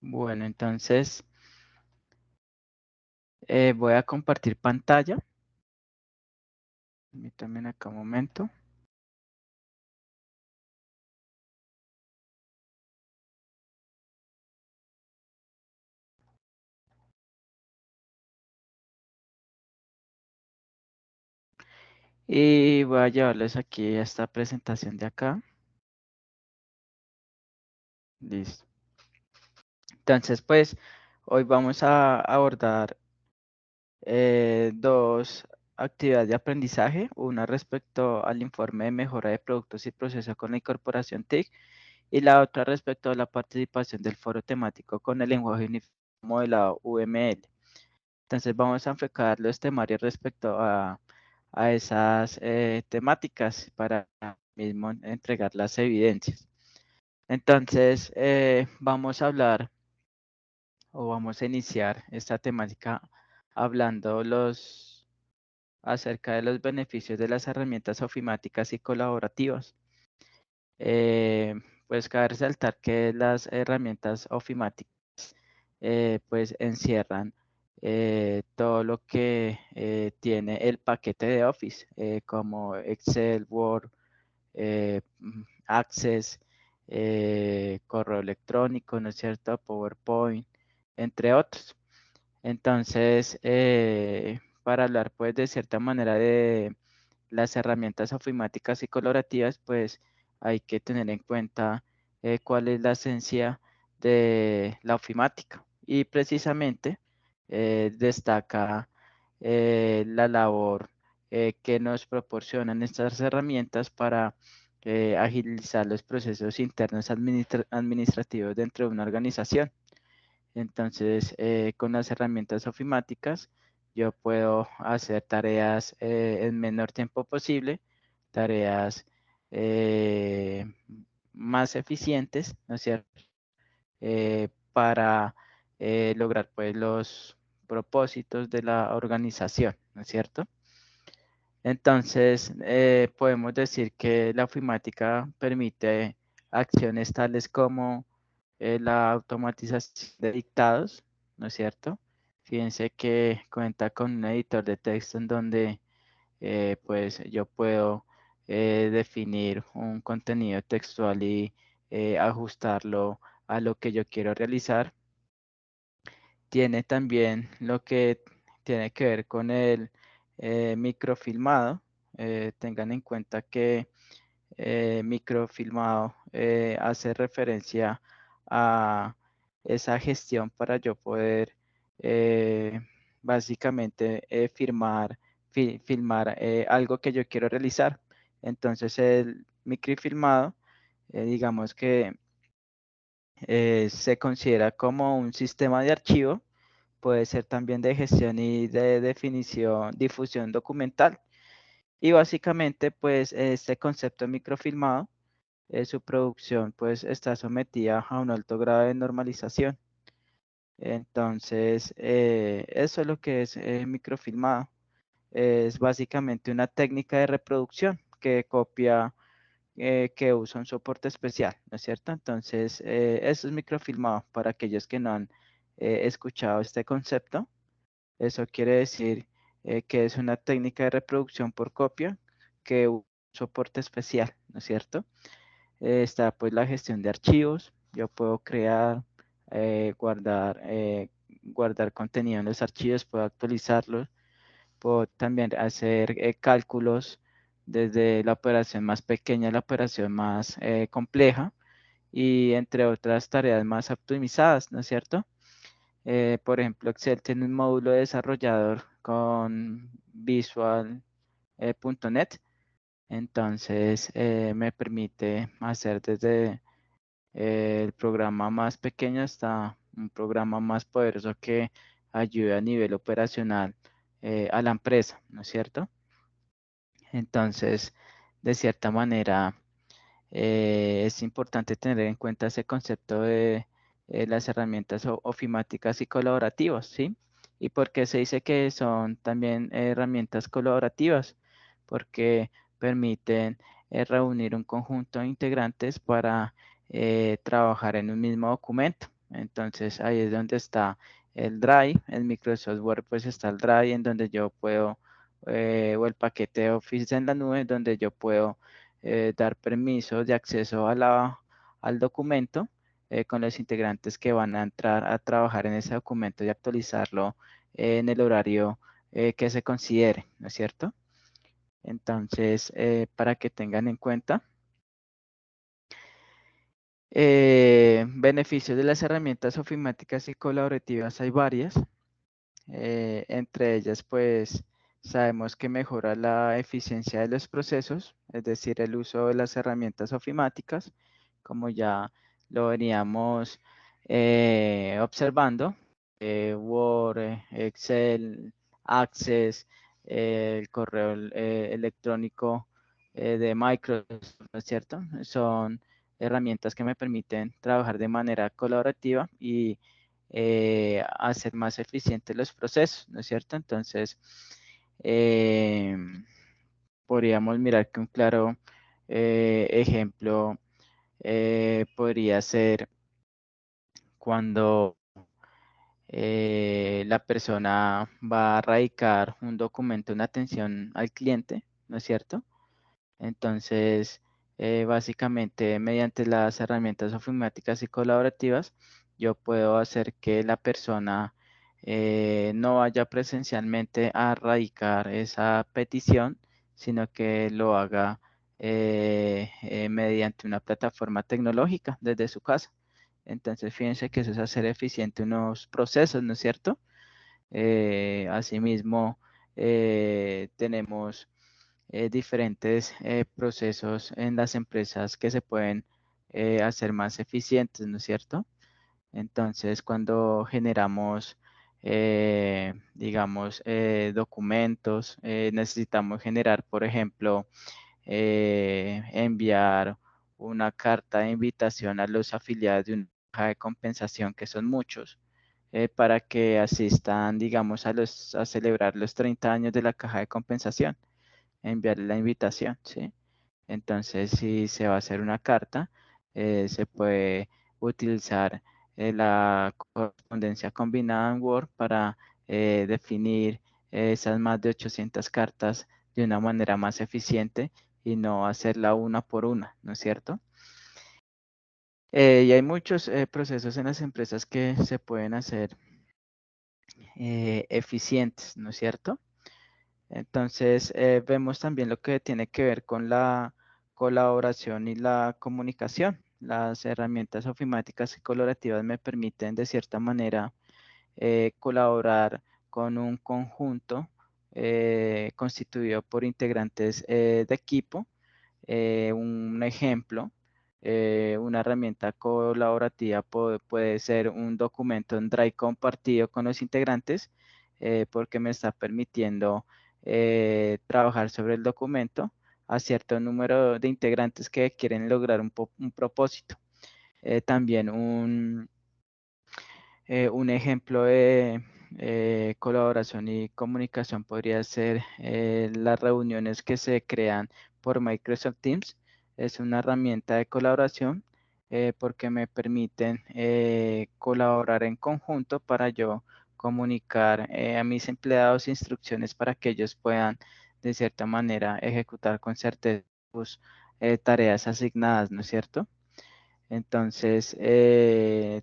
Bueno, entonces voy a compartir pantalla. Permítanme acá un momento. Y voy a llevarles aquí a esta presentación de acá. Listo. Entonces, pues, hoy vamos a abordar dos actividades de aprendizaje. Una respecto al informe de mejora de productos y procesos con la incorporación TIC. Y la otra respecto a la participación del foro temático con el lenguaje uniforme modelado UML. Entonces vamos a enfocar los temarios respecto a esas temáticas para mismo entregar las evidencias. Entonces vamos a hablar o vamos a iniciar esta temática hablando acerca de los beneficios de las herramientas ofimáticas y colaborativas. Eh, pues cabe resaltar que las herramientas ofimáticas pues encierran todo lo que tiene el paquete de Office, como Excel, Word, Access, correo electrónico, ¿no es cierto? PowerPoint, entre otros. Entonces, para hablar pues de cierta manera de las herramientas ofimáticas y colaborativas, pues hay que tener en cuenta cuál es la esencia de la ofimática. Y precisamente destaca la labor que nos proporcionan estas herramientas para agilizar los procesos internos administrativos dentro de una organización. Entonces, con las herramientas ofimáticas, yo puedo hacer tareas en menor tiempo posible, tareas eh, más eficientes, ¿no es cierto? Para lograr pues los propósitos de la organización, ¿no es cierto? Entonces, podemos decir que la ofimática permite acciones tales como la automatización de dictados, ¿no es cierto? Fíjense que cuenta con un editor de texto en donde pues yo puedo definir un contenido textual y ajustarlo a lo que yo quiero realizar. Tiene también lo que tiene que ver con el microfilmado. Tengan en cuenta que microfilmado hace referencia a esa gestión para yo poder básicamente filmar algo que yo quiero realizar. Entonces el microfilmado, digamos que se considera como un sistema de archivo, puede ser también de gestión y de definición, difusión documental. Y básicamente, pues este concepto microfilmado, su producción pues está sometida a un alto grado de normalización. Entonces, eso es lo que es microfilmado. Es básicamente una técnica de reproducción que copia, que usa un soporte especial, ¿no es cierto? Entonces, eso es microfilmado para aquellos que no han escuchado este concepto. Eso quiere decir que es una técnica de reproducción por copia que usa un soporte especial, ¿no es cierto? Está pues la gestión de archivos. Yo puedo crear, guardar contenido en los archivos, puedo actualizarlos, puedo también hacer cálculos desde la operación más pequeña a la operación más compleja y entre otras tareas más optimizadas, ¿no es cierto? Por ejemplo, Excel tiene un módulo desarrollador con Visual.net, entonces me permite hacer desde el programa más pequeño hasta un programa más poderoso que ayude a nivel operacional a la empresa, ¿no es cierto? Entonces, de cierta manera, es importante tener en cuenta ese concepto de las herramientas ofimáticas y colaborativas, ¿sí? ¿Y por qué se dice que son también herramientas colaborativas? Porque permiten reunir un conjunto de integrantes para trabajar en un mismo documento. Entonces ahí es donde está el Drive. En Microsoft Word pues está el Drive en donde yo puedo, o el paquete de Office en la nube, donde yo puedo dar permisos de acceso al documento con los integrantes que van a entrar a trabajar en ese documento y actualizarlo en el horario que se considere, ¿no es cierto? Entonces, para que tengan en cuenta. Beneficios de las herramientas ofimáticas y colaborativas hay varias. Entre ellas, pues, sabemos que mejora la eficiencia de los procesos, es decir, el uso de las herramientas ofimáticas, como ya lo veníamos observando, Word, Excel, Access, el correo electrónico de Microsoft, ¿no es cierto? Son herramientas que me permiten trabajar de manera colaborativa y hacer más eficientes los procesos, ¿no es cierto? Entonces, eh, podríamos mirar que un claro ejemplo podría ser cuando la persona va a radicar un documento en atención al cliente, ¿no es cierto? Entonces, básicamente, mediante las herramientas ofimáticas y colaborativas, yo puedo hacer que la persona no vaya presencialmente a radicar esa petición, sino que lo haga mediante una plataforma tecnológica desde su casa. Entonces, fíjense que eso es hacer eficiente unos procesos, ¿no es cierto? Asimismo, tenemos diferentes procesos en las empresas que se pueden hacer más eficientes, ¿no es cierto? Entonces, cuando generamos, digamos, documentos, necesitamos generar, por ejemplo, enviar una carta de invitación a los afiliados de una caja de compensación, que son muchos, para que asistan, digamos, a celebrar los 30 años de la caja de compensación, enviarle la invitación, ¿sí? Entonces, si se va a hacer una carta, se puede utilizar la correspondencia combinada en Word para definir esas más de 800 cartas de una manera más eficiente y no hacerla una por una, ¿no es cierto? Y hay muchos procesos en las empresas que se pueden hacer eficientes, ¿no es cierto? Entonces, vemos también lo que tiene que ver con la colaboración y la comunicación. Las herramientas ofimáticas y colaborativas me permiten, de cierta manera, colaborar con un conjunto constituido por integrantes de equipo. Un ejemplo, una herramienta colaborativa puede ser un documento en Drive compartido con los integrantes, porque me está permitiendo trabajar sobre el documento a cierto número de integrantes que quieren lograr un propósito. También un ejemplo de colaboración y comunicación podría ser las reuniones que se crean por Microsoft Teams. Es una herramienta de colaboración porque me permiten colaborar en conjunto para yo comunicar a mis empleados instrucciones para que ellos puedan, de cierta manera, ejecutar con certeza sus tareas asignadas, ¿no es cierto? Entonces,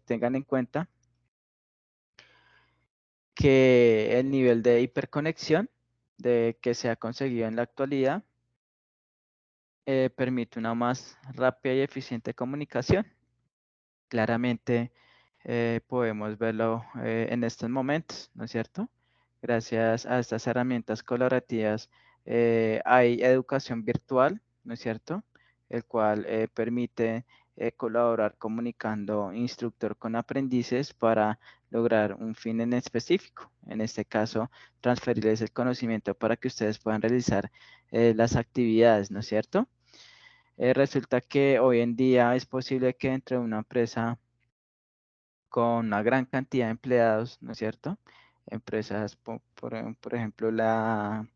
tengan en cuenta que el nivel de hiperconexión que se ha conseguido en la actualidad permite una más rápida y eficiente comunicación. Claramente podemos verlo en estos momentos, ¿no es cierto? Gracias a estas herramientas colaborativas hay educación virtual, ¿no es cierto? El cual permite colaborar comunicando instructor con aprendices para lograr un fin en específico. En este caso, transferirles el conocimiento para que ustedes puedan realizar las actividades, ¿no es cierto? Resulta que hoy en día es posible que entre una empresa con una gran cantidad de empleados, ¿no es cierto? Empresas, por ejemplo, la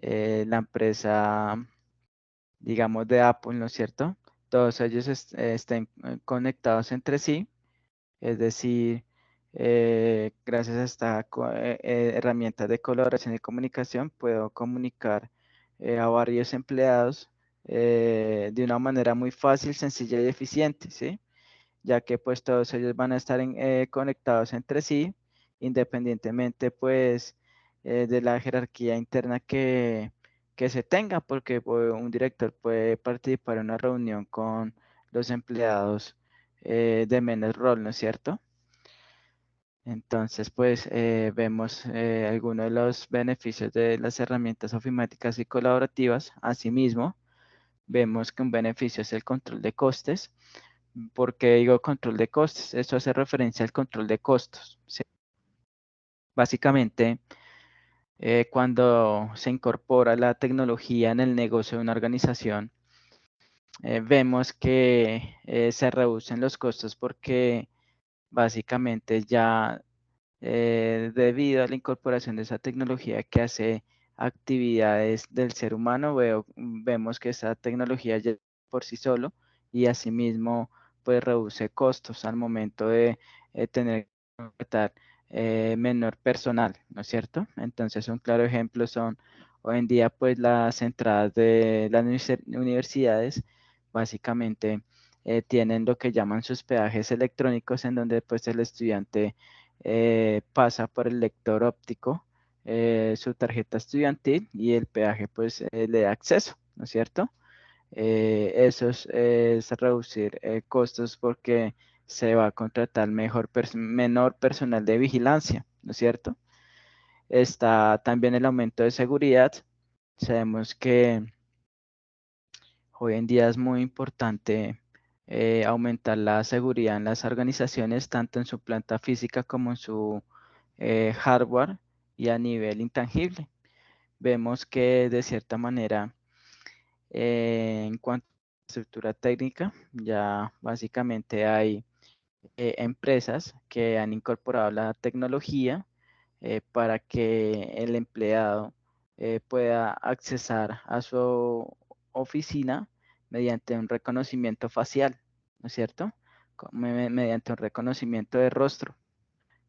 empresa, digamos, de Apple, ¿no es cierto? Todos ellos estén conectados entre sí. Es decir, gracias a esta herramienta de colaboración y comunicación, puedo comunicar a varios empleados de una manera muy fácil, sencilla y eficiente, ¿sí? Ya que pues todos ellos van a estar conectados entre sí, independientemente pues de la jerarquía interna que se tenga, porque pues, un director puede participar en una reunión con los empleados de menos rol, ¿no es cierto? Entonces, pues vemos algunos de los beneficios de las herramientas ofimáticas y colaborativas. Asimismo, vemos que un beneficio es el control de costes. ¿Por qué digo control de costes? Esto hace referencia al control de costos, ¿sí? Básicamente, cuando se incorpora la tecnología en el negocio de una organización, vemos que se reducen los costos porque básicamente ya debido a la incorporación de esa tecnología que hace actividades del ser humano, vemos que esa tecnología ya por sí solo y asimismo pues reduce costos al momento de tener que contratar menor personal, ¿no es cierto? Entonces un claro ejemplo son hoy en día pues las entradas de las universidades básicamente tienen lo que llaman sus peajes electrónicos en donde pues el estudiante pasa por el lector óptico su tarjeta estudiantil y el peaje pues le da acceso, ¿no es cierto? Es reducir costos porque se va a contratar menor personal de vigilancia, ¿no es cierto? Está también el aumento de seguridad. Sabemos que hoy en día es muy importante aumentar la seguridad en las organizaciones, tanto en su planta física como en su hardware y a nivel intangible. Vemos que de cierta manera, en cuanto a estructura técnica, ya básicamente hay empresas que han incorporado la tecnología para que el empleado pueda accesar a su oficina mediante un reconocimiento facial, ¿no es cierto? Mediante un reconocimiento de rostro.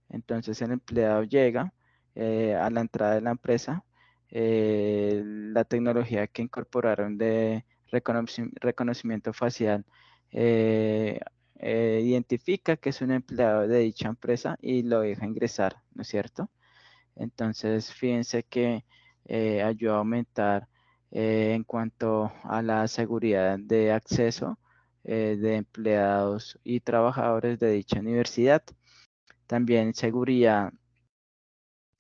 Entonces el empleado llega a la entrada de la empresa, la tecnología que incorporaron de reconocimiento facial eh, identifica que es un empleado de dicha empresa y lo deja ingresar, ¿no es cierto? Entonces, fíjense que ayuda a aumentar en cuanto a la seguridad de acceso de empleados y trabajadores de dicha universidad. También seguridad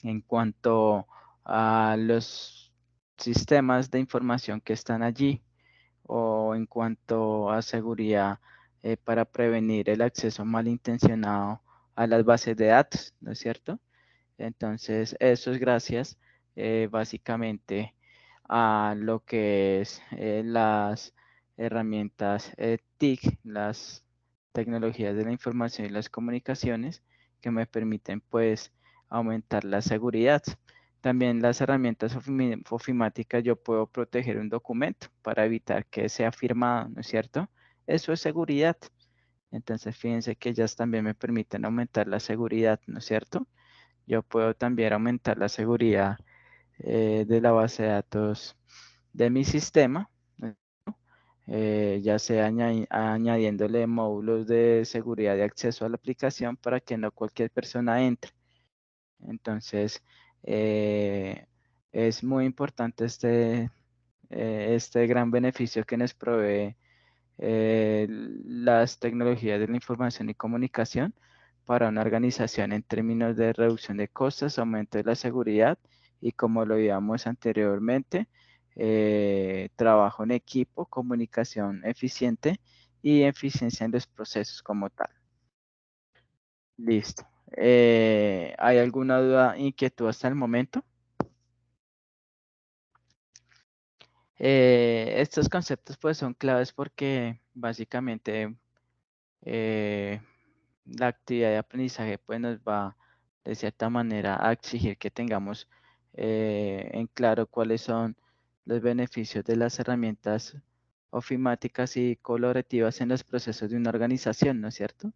en cuanto a los sistemas de información que están allí o en cuanto a seguridad para prevenir el acceso malintencionado a las bases de datos, ¿no es cierto? Entonces, eso es gracias básicamente a lo que es las herramientas TIC, las tecnologías de la información y las comunicaciones, que me permiten pues aumentar la seguridad. También las herramientas ofimáticas, yo puedo proteger un documento para evitar que sea firmado, ¿no es cierto? Eso es seguridad. Entonces, fíjense que ellas también me permiten aumentar la seguridad, ¿no es cierto? Yo puedo también aumentar la seguridad de la base de datos de mi sistema, ¿no? Ya sea añadiéndole módulos de seguridad de acceso a la aplicación para que no cualquier persona entre. Entonces, eh, es muy importante este gran beneficio que nos provee las tecnologías de la información y comunicación para una organización en términos de reducción de costos, aumento de la seguridad y como lo veíamos anteriormente, trabajo en equipo, comunicación eficiente y eficiencia en los procesos como tal. Listo. ¿Hay alguna duda, inquietud hasta el momento? Estos conceptos pues son claves porque básicamente eh, la actividad de aprendizaje pues nos va de cierta manera a exigir que tengamos en claro cuáles son los beneficios de las herramientas ofimáticas y colaborativas en los procesos de una organización, ¿no es cierto?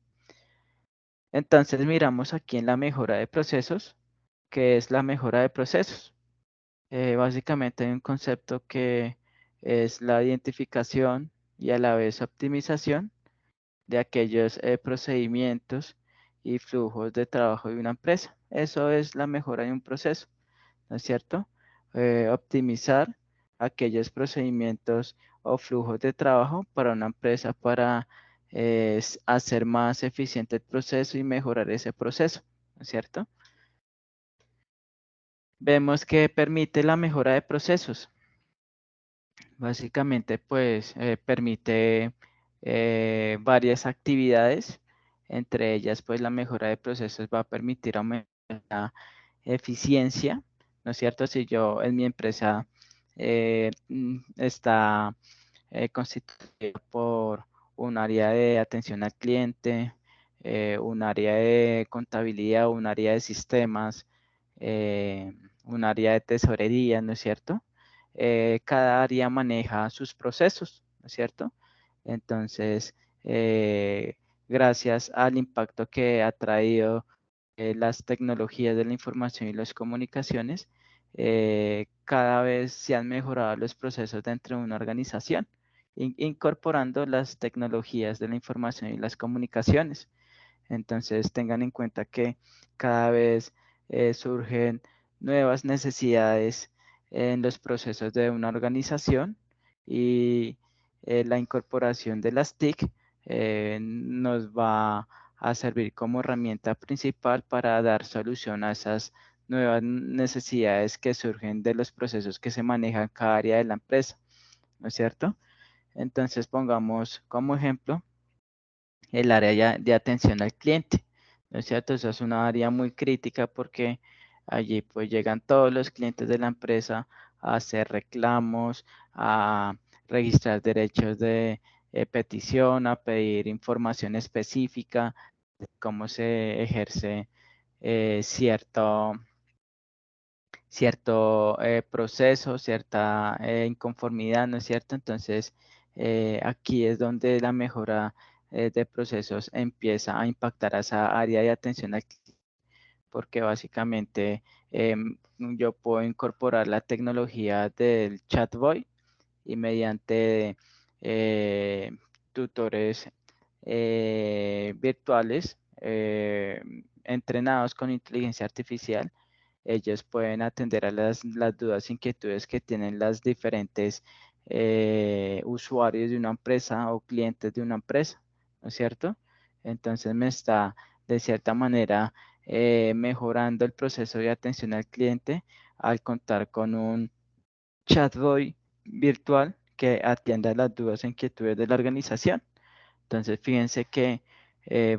Entonces miramos aquí en la mejora de procesos, que es la mejora de procesos. Básicamente hay un concepto que es la identificación y a la vez optimización de aquellos procedimientos y flujos de trabajo de una empresa. Eso es la mejora de un proceso, ¿no es cierto? Optimizar aquellos procedimientos o flujos de trabajo para una empresa para hacer más eficiente el proceso y mejorar ese proceso, ¿no es cierto? Vemos que permite la mejora de procesos. Básicamente, pues permite varias actividades, entre ellas, pues la mejora de procesos va a permitir aumentar la eficiencia, ¿no es cierto? Si yo en mi empresa está constituida por un área de atención al cliente, un área de contabilidad, un área de sistemas, un área de tesorería, ¿no es cierto? Cada área maneja sus procesos, ¿no es cierto? Entonces, gracias al impacto que ha traído las tecnologías de la información y las comunicaciones, cada vez se han mejorado los procesos dentro de una organización, incorporando las tecnologías de la información y las comunicaciones. Entonces tengan en cuenta que cada vez surgen nuevas necesidades en los procesos de una organización y la incorporación de las TIC nos va a servir como herramienta principal para dar solución a esas nuevas necesidades que surgen de los procesos que se manejan en cada área de la empresa, ¿no es cierto? Entonces pongamos como ejemplo el área de atención al cliente, ¿no es cierto? Eso es una área muy crítica porque allí pues llegan todos los clientes de la empresa a hacer reclamos, a registrar derechos de petición, a pedir información específica de cómo se ejerce cierto proceso, cierta inconformidad, ¿no es cierto? Entonces, aquí es donde la mejora de procesos empieza a impactar a esa área de atención al cliente, porque básicamente yo puedo incorporar la tecnología del chatbot y mediante eh, tutores virtuales entrenados con inteligencia artificial, ellos pueden atender a las dudas, inquietudes que tienen las diferentes usuarios de una empresa o clientes de una empresa, ¿no es cierto? Entonces me está de cierta manera mejorando el proceso de atención al cliente al contar con un chatbot virtual que atienda las dudas e inquietudes de la organización. Entonces, fíjense que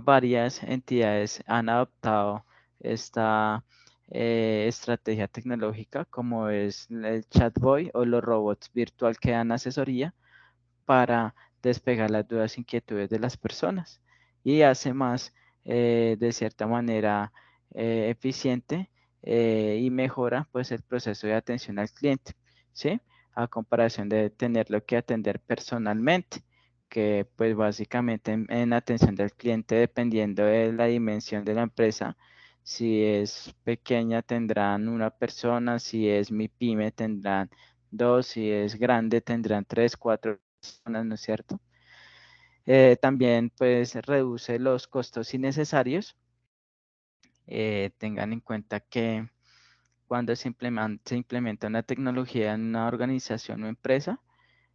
varias entidades han adoptado esta estrategia tecnológica, como es el chatbot o los robots virtual que dan asesoría para despejar las dudas e inquietudes de las personas y hace más, de cierta manera, eficiente y mejora pues el proceso de atención al cliente, ¿sí? A comparación de tenerlo que atender personalmente, que pues básicamente en atención del cliente, dependiendo de la dimensión de la empresa, si es pequeña tendrán una persona, si es mi pyme tendrán dos, si es grande tendrán tres, cuatro personas, ¿no es cierto? También pues reduce los costos innecesarios. Tengan en cuenta que cuando se implementa una tecnología en una organización o empresa,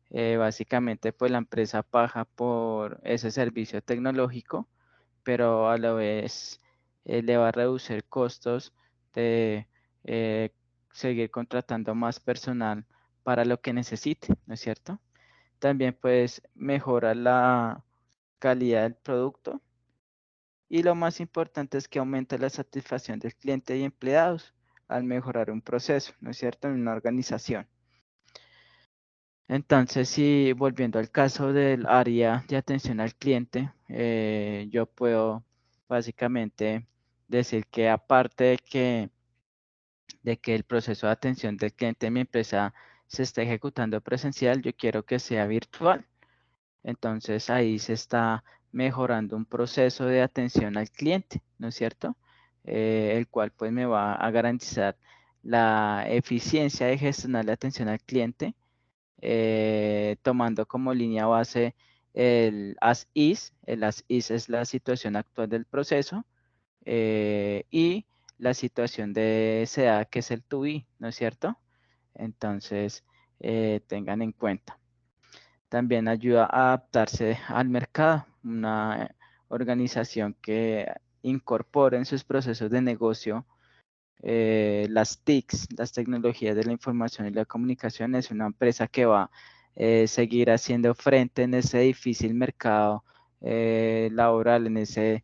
básicamente pues la empresa paga por ese servicio tecnológico, pero a la vez le va a reducir costos de eh, seguir contratando más personal para lo que necesite, ¿no es cierto? También pues mejora la calidad del producto y lo más importante es que aumenta la satisfacción del cliente y empleados al mejorar un proceso, ¿no es cierto?, en una organización. Entonces, si volviendo al caso del área de atención al cliente, yo puedo básicamente decir que aparte de que el proceso de atención del cliente en mi empresa se está ejecutando presencial, yo quiero que sea virtual. Entonces ahí se está mejorando un proceso de atención al cliente, ¿no es cierto? El cual pues me va a garantizar la eficiencia de gestionar la atención al cliente, tomando como línea base el as is. El as is es la situación actual del proceso, y la situación de SEA, que es el to be, ¿no es cierto? Entonces, tengan en cuenta. También ayuda a adaptarse al mercado. Una organización que incorpore en sus procesos de negocio las TICs, las tecnologías de la información y la comunicación, es una empresa que va a seguir haciendo frente en ese difícil mercado laboral, en ese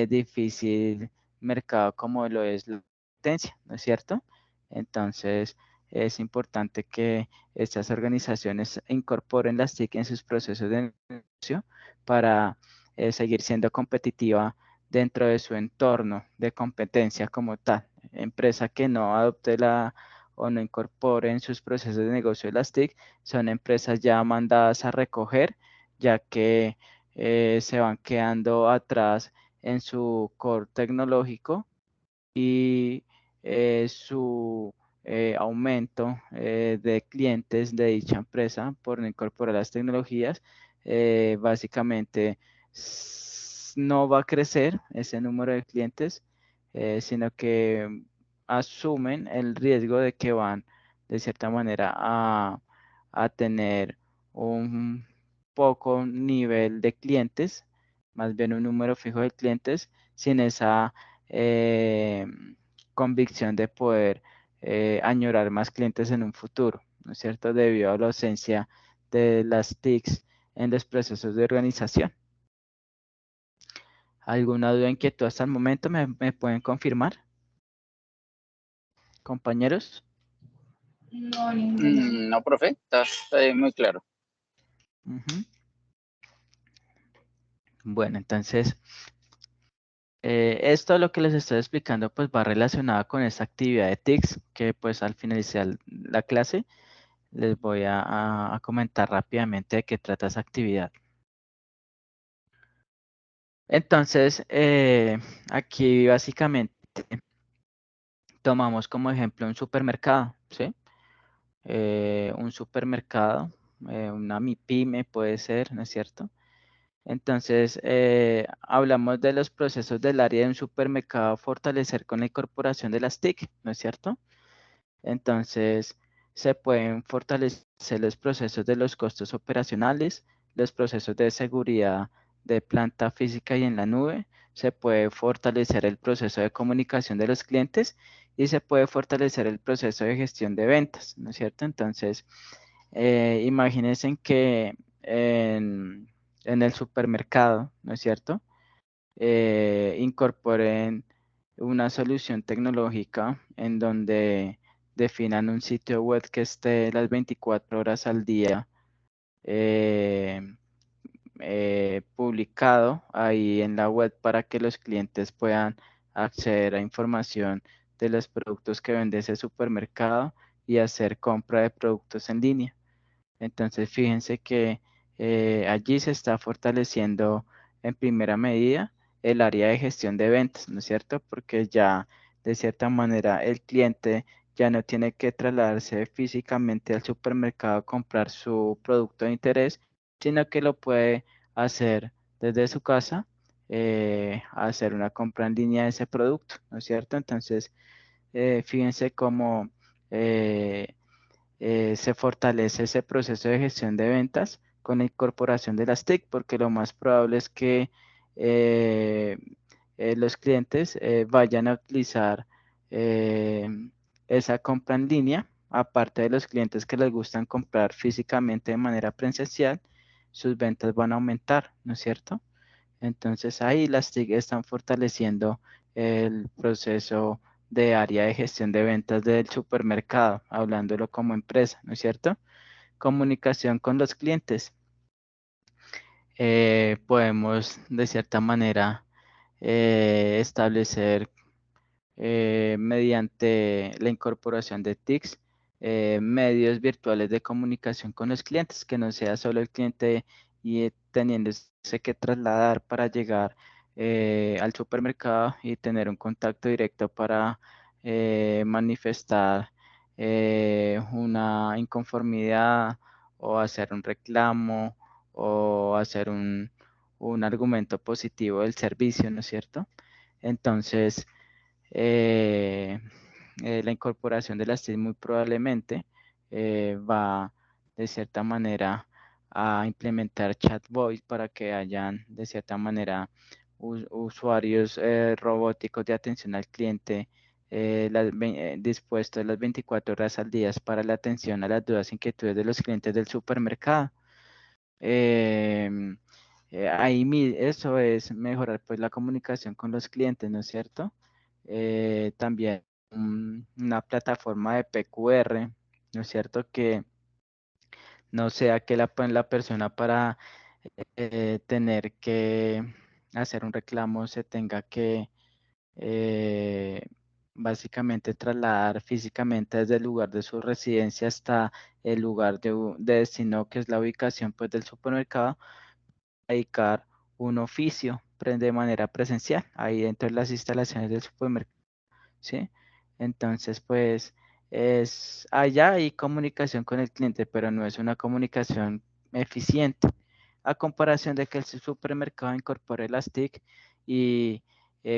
difícil mercado como lo es la competencia, ¿no es cierto? Entonces, es importante que estas organizaciones incorporen las TIC en sus procesos de negocio para seguir siendo competitiva dentro de su entorno de competencia como tal. Empresa que no adopte o no incorpore en sus procesos de negocio las TIC son empresas ya mandadas a recoger, ya que se van quedando atrás en su core tecnológico, y su aumento de clientes de dicha empresa por no incorporar las tecnologías, básicamente no va a crecer ese número de clientes, sino que asumen el riesgo de que van de cierta manera a tener un poco nivel de clientes, más bien un número fijo de clientes, sin esa eh, convicción de poder añorar más clientes en un futuro, ¿no es cierto? Debido a la ausencia de las TICs en los procesos de organización. ¿Alguna duda, inquietud hasta el momento? ¿Me pueden confirmar, compañeros? No, ninguno. No, profe, está muy claro. Ujú. Bueno, entonces, esto lo que les estoy explicando pues va relacionado con esta actividad de TICs, que pues al finalizar la clase les voy a comentar rápidamente de qué trata esa actividad. Entonces, aquí básicamente tomamos como ejemplo un supermercado, ¿sí? Un supermercado, una MIPYME puede ser, ¿no es cierto? Entonces, hablamos de los procesos del área de un supermercado a fortalecer con la incorporación de las TIC, ¿no es cierto? Entonces, se pueden fortalecer los procesos de los costos operacionales, los procesos de seguridad de planta física y en la nube, se puede fortalecer el proceso de comunicación de los clientes y se puede fortalecer el proceso de gestión de ventas, ¿no es cierto? Entonces, imagínense que en el supermercado, ¿no es cierto? Incorporen una solución tecnológica en donde definan un sitio web que esté las 24 horas al día, eh, publicado ahí en la web para que los clientes puedan acceder a información de los productos que vende ese supermercado y hacer compra de productos en línea. Entonces, fíjense que allí se está fortaleciendo en primera medida el área de gestión de ventas, ¿no es cierto? Porque ya de cierta manera el cliente ya no tiene que trasladarse físicamente al supermercado a comprar su producto de interés, sino que lo puede hacer desde su casa, hacer una compra en línea de ese producto, ¿no es cierto? Entonces, fíjense cómo eh, se fortalece ese proceso de gestión de ventas con la incorporación de las TIC, porque lo más probable es que eh, los clientes vayan a utilizar eh, esa compra en línea, aparte de los clientes que les gustan comprar físicamente de manera presencial, sus ventas van a aumentar, ¿no es cierto? Entonces ahí las TIC están fortaleciendo el proceso de área de gestión de ventas del supermercado, hablándolo como empresa, ¿no es cierto? Comunicación con los clientes. Podemos de cierta manera establecer mediante la incorporación de TICs, medios virtuales de comunicación con los clientes, que no sea solo el cliente y teniéndose que trasladar para llegar al supermercado y tener un contacto directo para manifestar una inconformidad o hacer un reclamo o hacer un argumento positivo del servicio, ¿no es cierto? Entonces, eh, la incorporación de las TIC muy probablemente va de cierta manera a implementar chat voice para que hayan de cierta manera usuarios robóticos de atención al cliente dispuestos las 24 horas al día para la atención a las dudas e inquietudes de los clientes del supermercado. Em, eso es mejorar pues la comunicación con los clientes, ¿no es cierto? También una plataforma de PQR, ¿no es cierto? Que no sea que la persona para tener que hacer un reclamo se tenga que eh, básicamente trasladar físicamente desde el lugar de su residencia hasta el lugar de destino, que es la ubicación pues del supermercado, dedicar un oficio de manera presencial ahí dentro de las instalaciones del supermercado, ¿sí? Entonces, pues, allá hay comunicación con el cliente, pero no es una comunicación eficiente. A comparación de que el supermercado incorpore las TIC y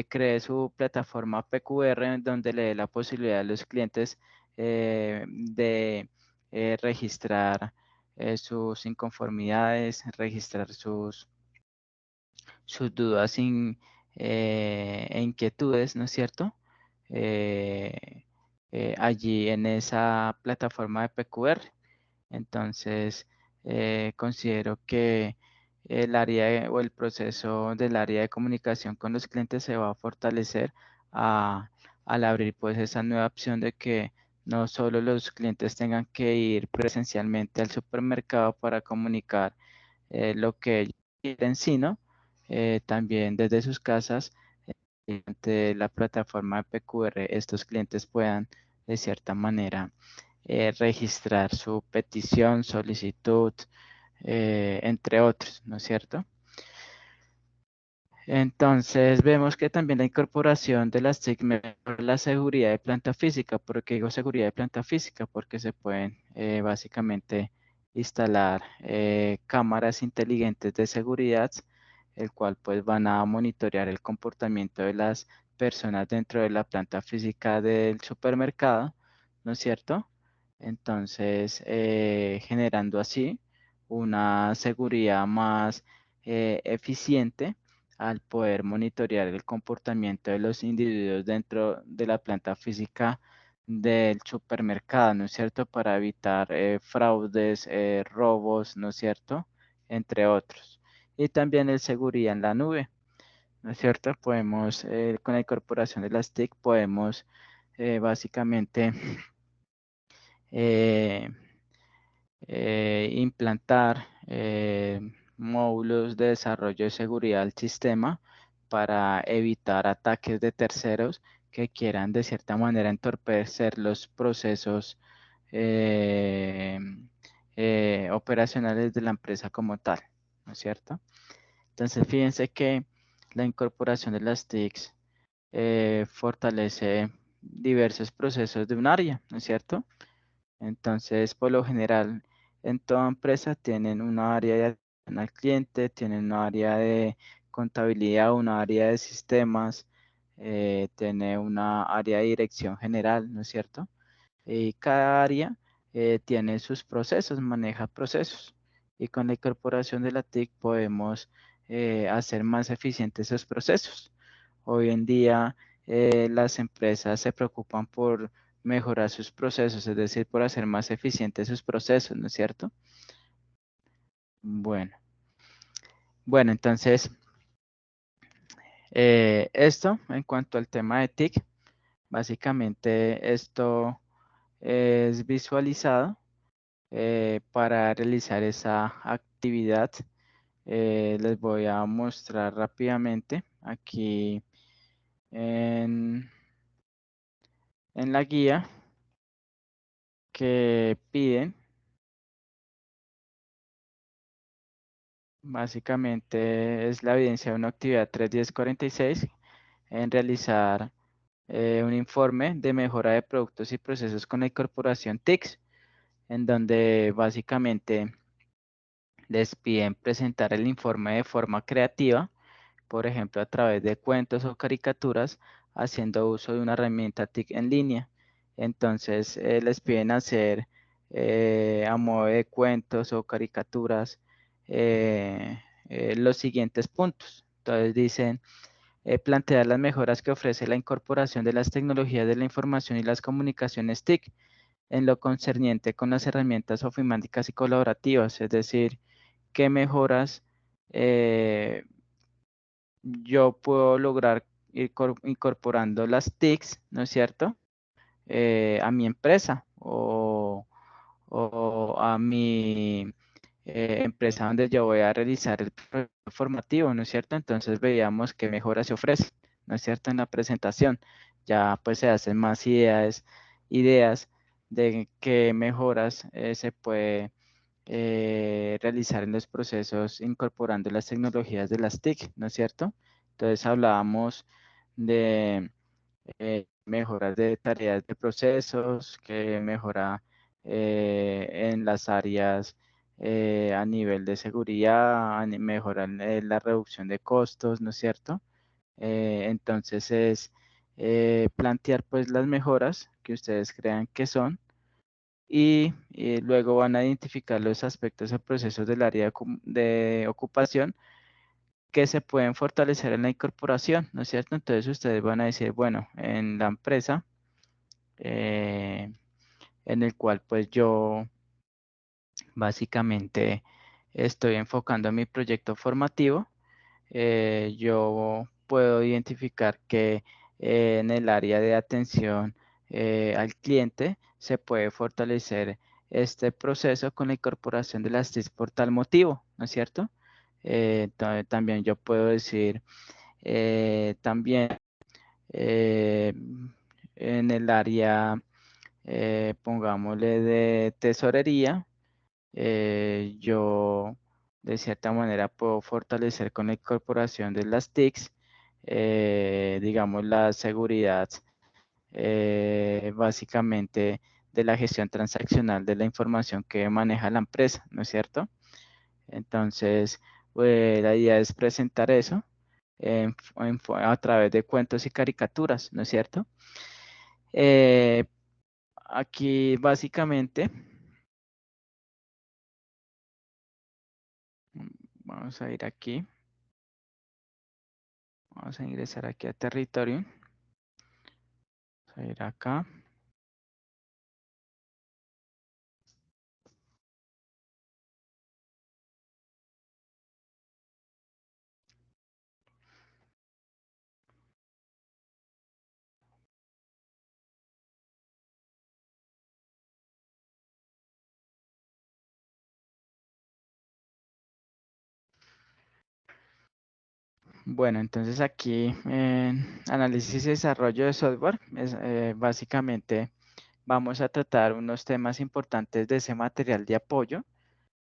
cree su plataforma PQR donde le dé la posibilidad a los clientes de registrar sus inconformidades, registrar sus dudas e inquietudes, ¿no es cierto? Eh, allí en esa plataforma de PQR. Entonces, considero que el o el proceso del área de comunicación con los clientes se va a fortalecer al abrir pues esa nueva opción de que no solo los clientes tengan que ir presencialmente al supermercado para comunicar lo que ellos quieren, sino también desde sus casas, mediante la plataforma de PQR, estos clientes puedan de cierta manera registrar su petición, solicitud, entre otros, ¿no es cierto? Entonces vemos que también la incorporación de las TIC mejora la seguridad de planta física. ¿Por qué digo seguridad de planta física? Porque se pueden básicamente instalar cámaras inteligentes de seguridad, el cual pues van a monitorear el comportamiento de las personas dentro de la planta física del supermercado, ¿no es cierto? Entonces, generando así una seguridad más eficiente al poder monitorear el comportamiento de los individuos dentro de la planta física del supermercado, ¿no es cierto? Para evitar fraudes, robos, ¿no es cierto? Entre otros. Y también el seguridad en la nube, ¿no es cierto? Podemos, con la incorporación de las TIC, podemos básicamente eh, implantar módulos de desarrollo de seguridad al sistema para evitar ataques de terceros que quieran de cierta manera entorpecer los procesos eh, operacionales de la empresa como tal, ¿no es cierto? Entonces, fíjense que la incorporación de las TICs fortalece diversos procesos de un área, ¿no es cierto? Entonces, por lo general, en toda empresa tienen una área de atención al cliente, tienen una área de contabilidad, una área de sistemas, tiene una área de dirección general, ¿no es cierto? Y cada área tiene sus procesos, maneja procesos. Y con la incorporación de la TIC podemos hacer más eficientes esos procesos. Hoy en día las empresas se preocupan por mejorar sus procesos, es decir, por hacer más eficientes sus procesos, ¿no es cierto? Bueno, bueno, entonces esto en cuanto al tema de TIC, básicamente esto es visualizado para realizar esa actividad. Les voy a mostrar rápidamente aquí en, en la guía que piden. Básicamente es la evidencia de una actividad 3.10.46 en realizar un informe de mejora de productos y procesos con la incorporación TICS, en donde básicamente les piden presentar el informe de forma creativa, por ejemplo, a través de cuentos o caricaturas, haciendo uso de una herramienta TIC en línea. Entonces, les piden hacer a modo de cuentos o caricaturas los siguientes puntos. Entonces, dicen, plantear las mejoras que ofrece la incorporación de las tecnologías de la información y las comunicaciones TIC en lo concerniente con las herramientas ofimáticas y colaborativas, es decir, qué mejoras yo puedo lograr ir incorporando las TICs, ¿no es cierto? A mi empresa o a mi empresa donde yo voy a realizar el proyecto formativo, ¿no es cierto? Entonces veíamos qué mejoras se ofrecen, ¿no es cierto? En la presentación ya pues se hacen más ideas de qué mejoras se puede realizar en los procesos incorporando las tecnologías de las TIC, ¿no es cierto? Entonces hablábamos de mejoras de tareas de procesos, que mejora en las áreas a nivel de seguridad, mejora la reducción de costos, ¿no es cierto? Entonces es plantear pues las mejoras que ustedes crean que son y luego van a identificar los aspectos o procesos del área de ocupación que se pueden fortalecer en la incorporación, ¿no es cierto? Entonces ustedes van a decir, bueno, en la empresa eh, en el cual pues yo básicamente estoy enfocando mi proyecto formativo, yo puedo identificar que en el área de atención al cliente se puede fortalecer este proceso con la incorporación de las TIC por tal motivo, ¿no es cierto? También yo puedo decir, también eh, en el área, pongámosle, de tesorería, yo de cierta manera puedo fortalecer con la incorporación de las TICs, digamos, la seguridad básicamente de la gestión transaccional de la información que maneja la empresa, ¿no es cierto? Entonces, la idea es presentar eso a través de cuentos y caricaturas, ¿no es cierto? Eh, aquí básicamente, vamos a ir aquí. Vamos a ingresar aquí a territorio. Vamos a ir acá. Bueno, entonces aquí en análisis y desarrollo de software, básicamente vamos a tratar unos temas importantes de ese material de apoyo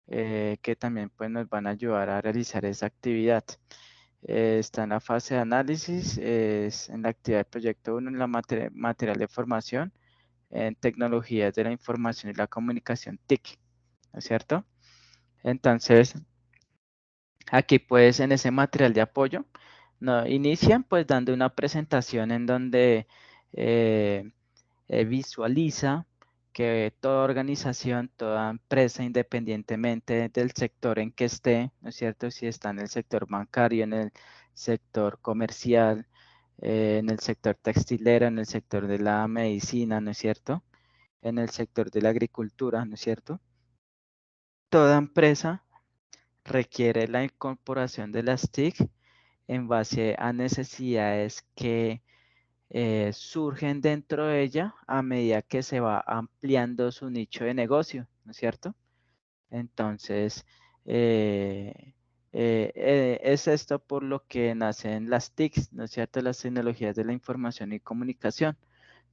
que también pues, nos van a ayudar a realizar esa actividad. Está en la fase de análisis, es en la actividad de proyecto 1, en la material de formación, en tecnologías de la información y la comunicación TIC, ¿no es cierto? Entonces, aquí pues en ese material de apoyo, no, inician pues dando una presentación en donde eh, visualiza que toda organización, toda empresa, independientemente del sector en que esté, ¿no es cierto? Si está en el sector bancario, en el sector comercial, en el sector textilero, en el sector de la medicina, ¿no es cierto? En el sector de la agricultura, ¿no es cierto? Toda empresa requiere la incorporación de las TIC en base a necesidades que surgen dentro de ella a medida que se va ampliando su nicho de negocio, ¿no es cierto? Entonces, es esto por lo que nacen las TICs, ¿no es cierto? Las tecnologías de la información y comunicación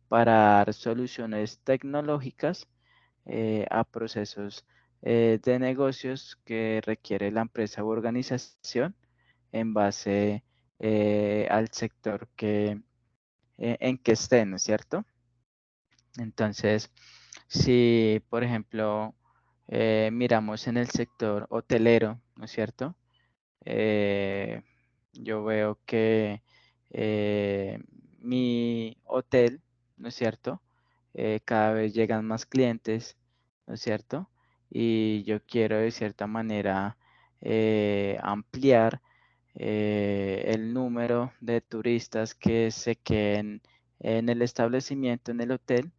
para dar soluciones tecnológicas a procesos de negocios que requiere la empresa u organización en base al sector en que esté, ¿no es cierto? Entonces, si por ejemplo miramos en el sector hotelero, ¿no es cierto? Yo veo que mi hotel, ¿no es cierto? Cada vez llegan más clientes, ¿no es cierto? Y yo quiero de cierta manera ampliar el número de turistas que se queden en el establecimiento, en el hotel,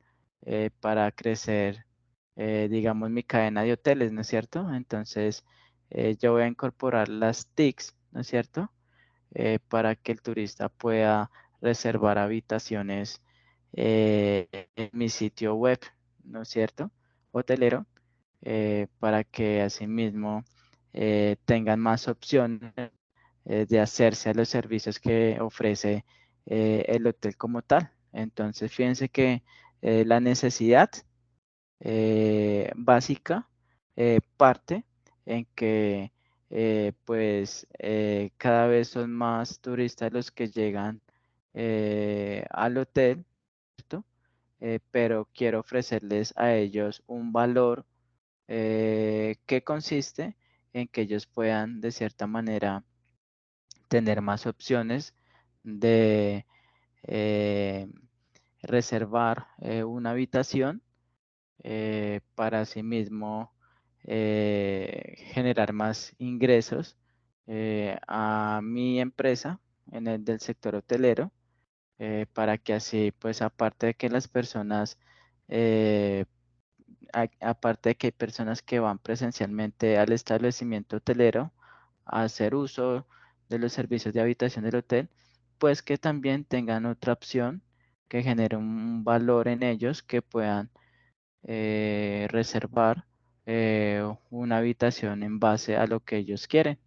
para crecer, digamos, mi cadena de hoteles, ¿no es cierto? Entonces, yo voy a incorporar las TICs, ¿no es cierto? Para que el turista pueda reservar habitaciones en mi sitio web, ¿no es cierto? Hotelero, para que asimismo tengan más opciones de hacerse a los servicios que ofrece el hotel como tal. Entonces, fíjense que la necesidad básica parte en que pues cada vez son más turistas los que llegan al hotel, ¿cierto? Pero quiero ofrecerles a ellos un valor que consiste en que ellos puedan de cierta manera tener más opciones de eh, reservar una habitación para asimismo generar más ingresos a mi empresa en el del sector hotelero, para que así, pues aparte de que las personas, eh, aparte de que hay personas que van presencialmente al establecimiento hotelero a hacer uso de los servicios de habitación del hotel, pues que también tengan otra opción que genere un valor en ellos que puedan reservar una habitación en base a lo que ellos quieren.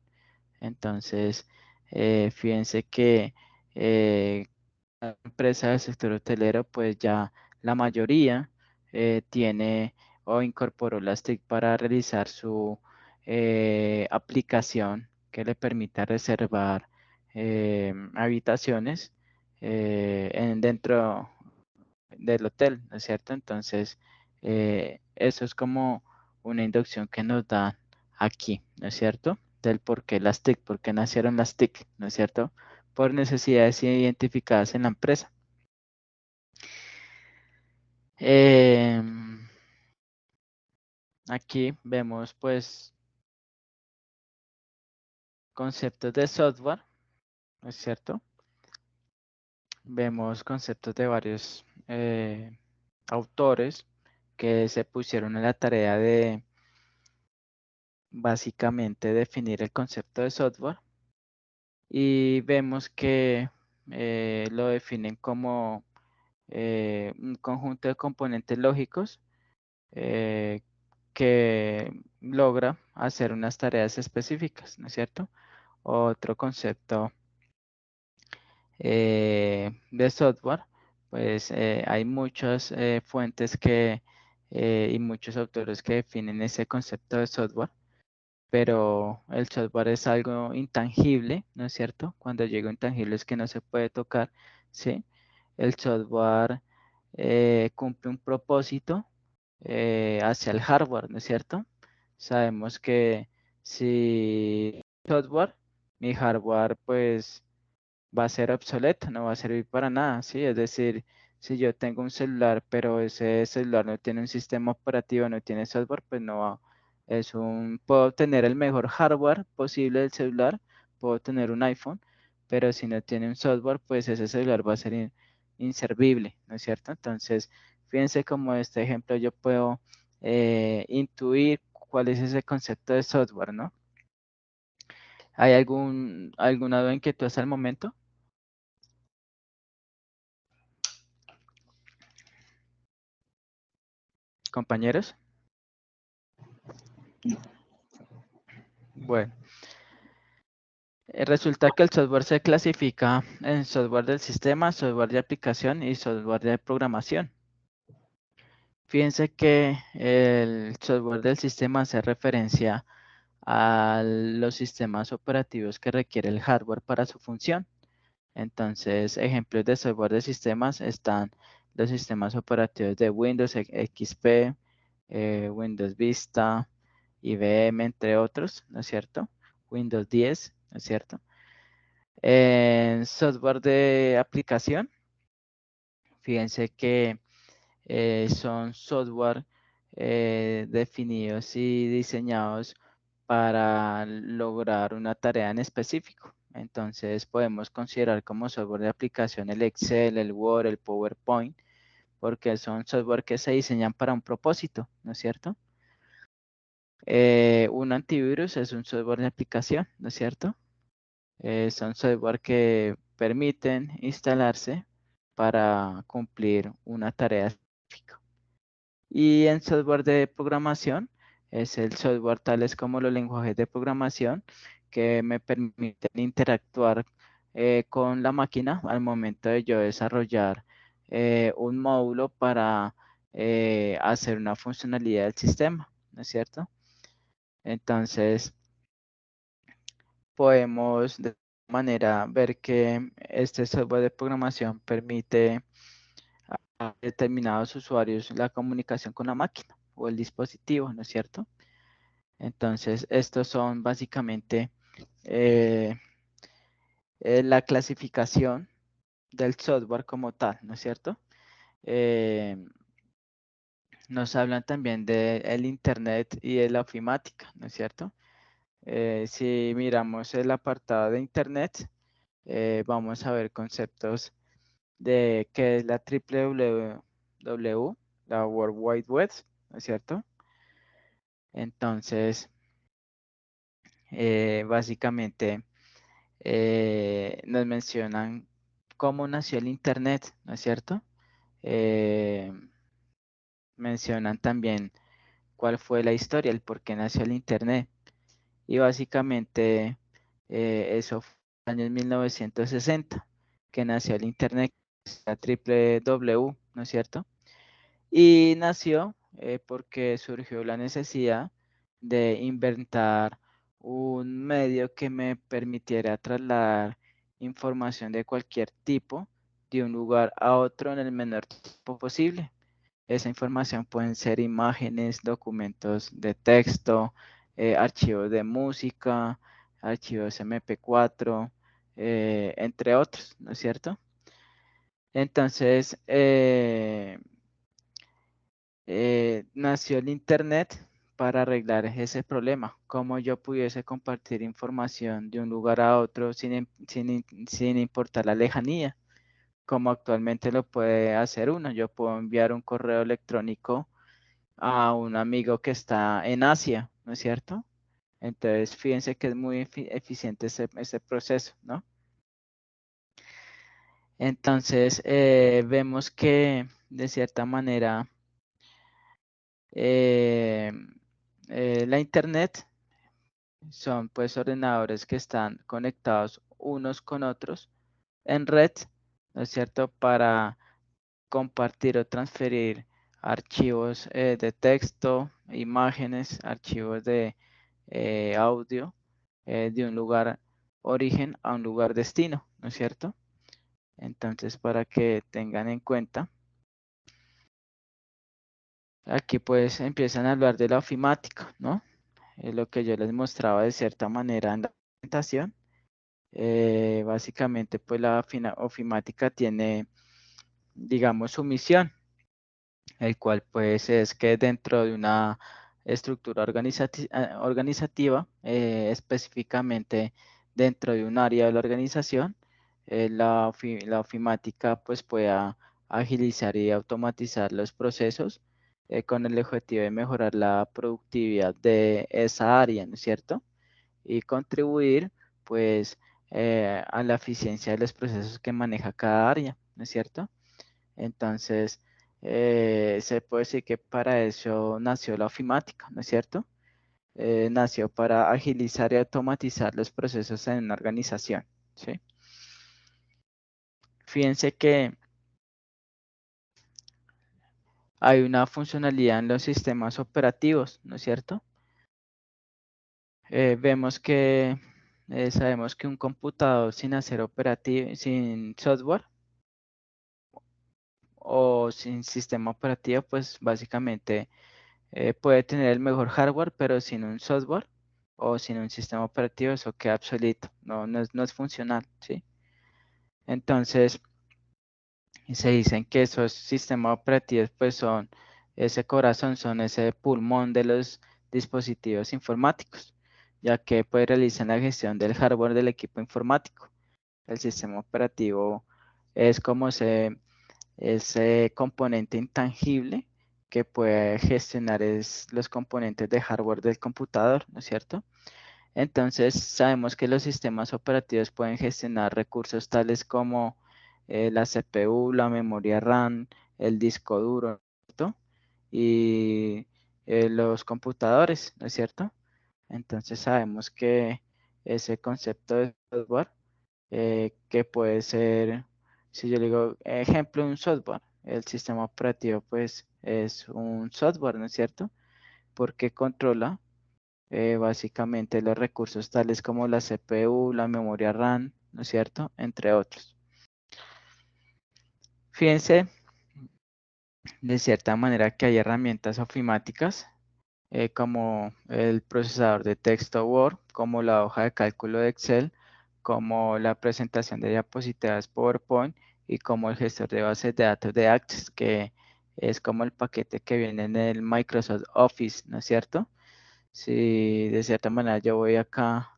Entonces, fíjense que la empresa del sector hotelero, pues ya la mayoría tiene o incorporó las TIC para realizar su aplicación que le permita reservar habitaciones dentro del hotel, ¿no es cierto? Entonces, eso es como una inducción que nos da aquí, ¿no es cierto? Del por qué las TIC, por qué nacieron las TIC, ¿no es cierto? Por necesidades identificadas en la empresa. Aquí vemos pues conceptos de software, ¿no es cierto? Vemos conceptos de varios autores que se pusieron en la tarea de básicamente definir el concepto de software y vemos que lo definen como un conjunto de componentes lógicos eh, que logra hacer unas tareas específicas, ¿no es cierto? Otro concepto de software, pues hay muchas fuentes y muchos autores que definen ese concepto de software, pero el software es algo intangible, ¿no es cierto? Cuando llega intangible es que no se puede tocar, ¿sí? El software cumple un propósito hacia el hardware, ¿no es cierto? Sabemos que si software, mi hardware pues va a ser obsoleto, no va a servir para nada, ¿sí? Es decir, si yo tengo un celular, pero ese celular no tiene un sistema operativo, no tiene software, pues no va. Puedo tener el mejor hardware posible del celular, puedo tener un iPhone, pero si no tiene un software, pues ese celular va a ser inservible, ¿no es cierto? Entonces, fíjense como este ejemplo yo puedo intuir cuál es ese concepto de software, ¿no? ¿Hay alguna duda, inquietud hasta el momento? Compañeros. Bueno, resulta que el software se clasifica en software del sistema, software de aplicación y software de programación. Fíjense que el software del sistema hace referencia a los sistemas operativos que requiere el hardware para su función. Entonces, ejemplos de software de sistemas están los sistemas operativos de Windows XP, Windows Vista, IBM, entre otros, ¿no es cierto? Windows 10, ¿no es cierto? En software de aplicación, fíjense que son software definidos y diseñados para lograr una tarea en específico. Entonces podemos considerar como software de aplicación el Excel, el Word, el PowerPoint, porque son software que se diseñan para un propósito, ¿no es cierto? Un antivirus es un software de aplicación, ¿no es cierto? Son software que permiten instalarse para cumplir una tarea específica. Y en software de programación, es el software tales como los lenguajes de programación que me permiten interactuar con la máquina al momento de yo desarrollar un módulo para hacer una funcionalidad del sistema, ¿no es cierto? Entonces, podemos de manera ver que este software de programación permite a determinados usuarios la comunicación con la máquina o el dispositivo, ¿no es cierto? Entonces, estos son básicamente eh, la clasificación del software como tal, ¿no es cierto? Eh, Nos hablan también del Internet y de la ofimática, ¿no es cierto? Si miramos el apartado de Internet, vamos a ver conceptos de qué es la www, la World Wide Web, ¿no es cierto? Entonces, básicamente nos mencionan cómo nació el Internet, ¿no es cierto? Eh, Mencionan también cuál fue la historia, el por qué nació el Internet. Y básicamente eso fue en el año 1960, que nació el Internet, la triple W, ¿no es cierto? Y nació porque surgió la necesidad de inventar un medio que me permitiera trasladar información de cualquier tipo de un lugar a otro en el menor tiempo posible. Esa información pueden ser imágenes, documentos de texto, archivos de música, archivos MP4, entre otros, ¿no es cierto? Entonces, nació el Internet para arreglar ese problema, cómo yo pudiese compartir información de un lugar a otro sin importar la lejanía, como actualmente lo puede hacer uno. Yo puedo enviar un correo electrónico a un amigo que está en Asia, ¿no es cierto? Entonces, fíjense que es muy eficiente ese proceso, ¿no? Entonces, vemos que de cierta manera eh, la Internet son pues ordenadores que están conectados unos con otros en red, ¿no es cierto? Para compartir o transferir archivos de texto, imágenes, archivos de audio de un lugar origen a un lugar destino, ¿no es cierto? Entonces, para que tengan en cuenta, aquí pues empiezan a hablar de la ofimática, ¿no? Es lo que yo les mostraba de cierta manera en la presentación. Básicamente, pues la ofimática tiene, digamos, su misión, el cual pues es que dentro de una estructura organizativa, específicamente dentro de un área de la organización, la ofimática pues pueda agilizar y automatizar los procesos con el objetivo de mejorar la productividad de esa área, ¿no es cierto? Y contribuir pues a la eficiencia de los procesos que maneja cada área, ¿no es cierto? Entonces, se puede decir que para eso nació la ofimática, ¿no es cierto? Nació para agilizar y automatizar los procesos en una organización, ¿sí? Fíjense que hay una funcionalidad en los sistemas operativos, ¿no es cierto? Vemos que sabemos que un computador sin hacer operativo, sin software o sin sistema operativo, pues básicamente puede tener el mejor hardware, pero sin un software o sin un sistema operativo, eso queda obsoleto, no es funcional, ¿sí? Entonces, se dicen que esos sistemas operativos pues son ese corazón, son ese pulmón de los dispositivos informáticos, ya que pues realizan la gestión del hardware del equipo informático. El sistema operativo es como ese componente intangible que puede gestionar los componentes de hardware del computador, ¿no es cierto? Entonces, sabemos que los sistemas operativos pueden gestionar recursos tales como la CPU, la memoria RAM, el disco duro, ¿cierto? Y los computadores, ¿no es cierto? Entonces, sabemos que ese concepto de software, que puede ser, si yo le digo, ejemplo, un software, el sistema operativo, pues es un software, ¿no es cierto? Porque controla básicamente los recursos tales como la CPU, la memoria RAM, ¿no es cierto? Entre otros. Fíjense de cierta manera que hay herramientas ofimáticas como el procesador de texto Word, como la hoja de cálculo de Excel, como la presentación de diapositivas PowerPoint y como el gestor de bases de datos de Access, que es como el paquete que viene en el Microsoft Office, ¿no es cierto? Si de cierta manera yo voy acá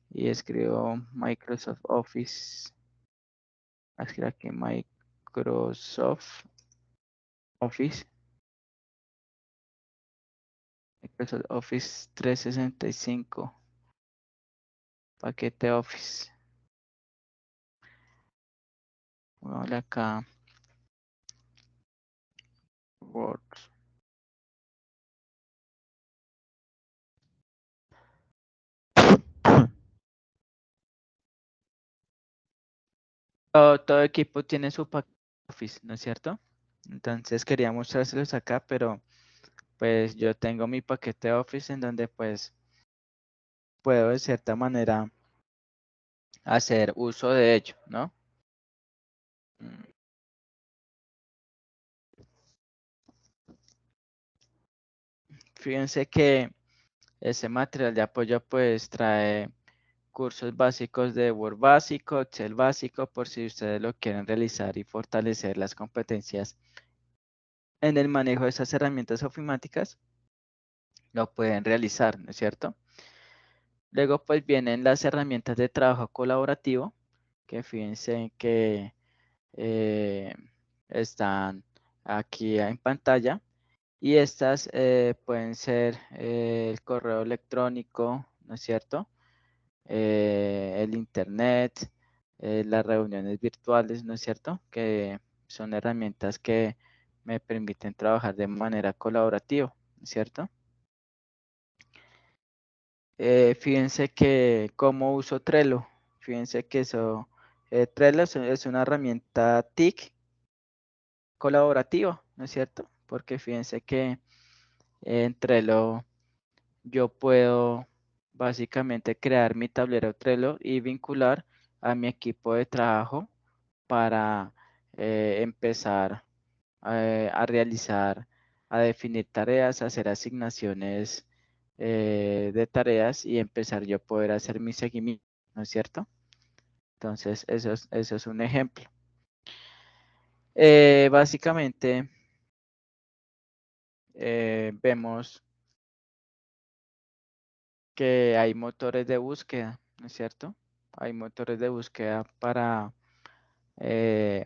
y escribo Microsoft Office. Escribo aquí Microsoft Office. Microsoft Office 365. Paquete Office. Vamos acá. Word. Todo equipo tiene su paquete Office, ¿no es cierto? Entonces quería mostrárselos acá, pero pues yo tengo mi paquete Office en donde pues puedo de cierta manera hacer uso de ello, ¿no? Mm, Fíjense que ese material de apoyo pues trae cursos básicos de Word básico, Excel básico, por si ustedes lo quieren realizar y fortalecer las competencias en el manejo de esas herramientas ofimáticas, lo pueden realizar, ¿no es cierto? Luego pues vienen las herramientas de trabajo colaborativo, que fíjense que eh, están aquí en pantalla. Y estas pueden ser el correo electrónico, ¿no es cierto? El internet, las reuniones virtuales, ¿no es cierto? Que son herramientas que me permiten trabajar de manera colaborativa, ¿no es cierto? Fíjense que como uso Trello, fíjense que Trello es una herramienta TIC colaborativa, ¿no es cierto? Porque fíjense que en Trello yo puedo básicamente crear mi tablero Trello y vincular a mi equipo de trabajo para empezar a realizar, a definir tareas, hacer asignaciones de tareas y empezar yo a poder hacer mi seguimiento, ¿no es cierto? Entonces, eso es un ejemplo. Básicamente, vemos que hay motores de búsqueda, ¿no es cierto? Hay motores de búsqueda para eh,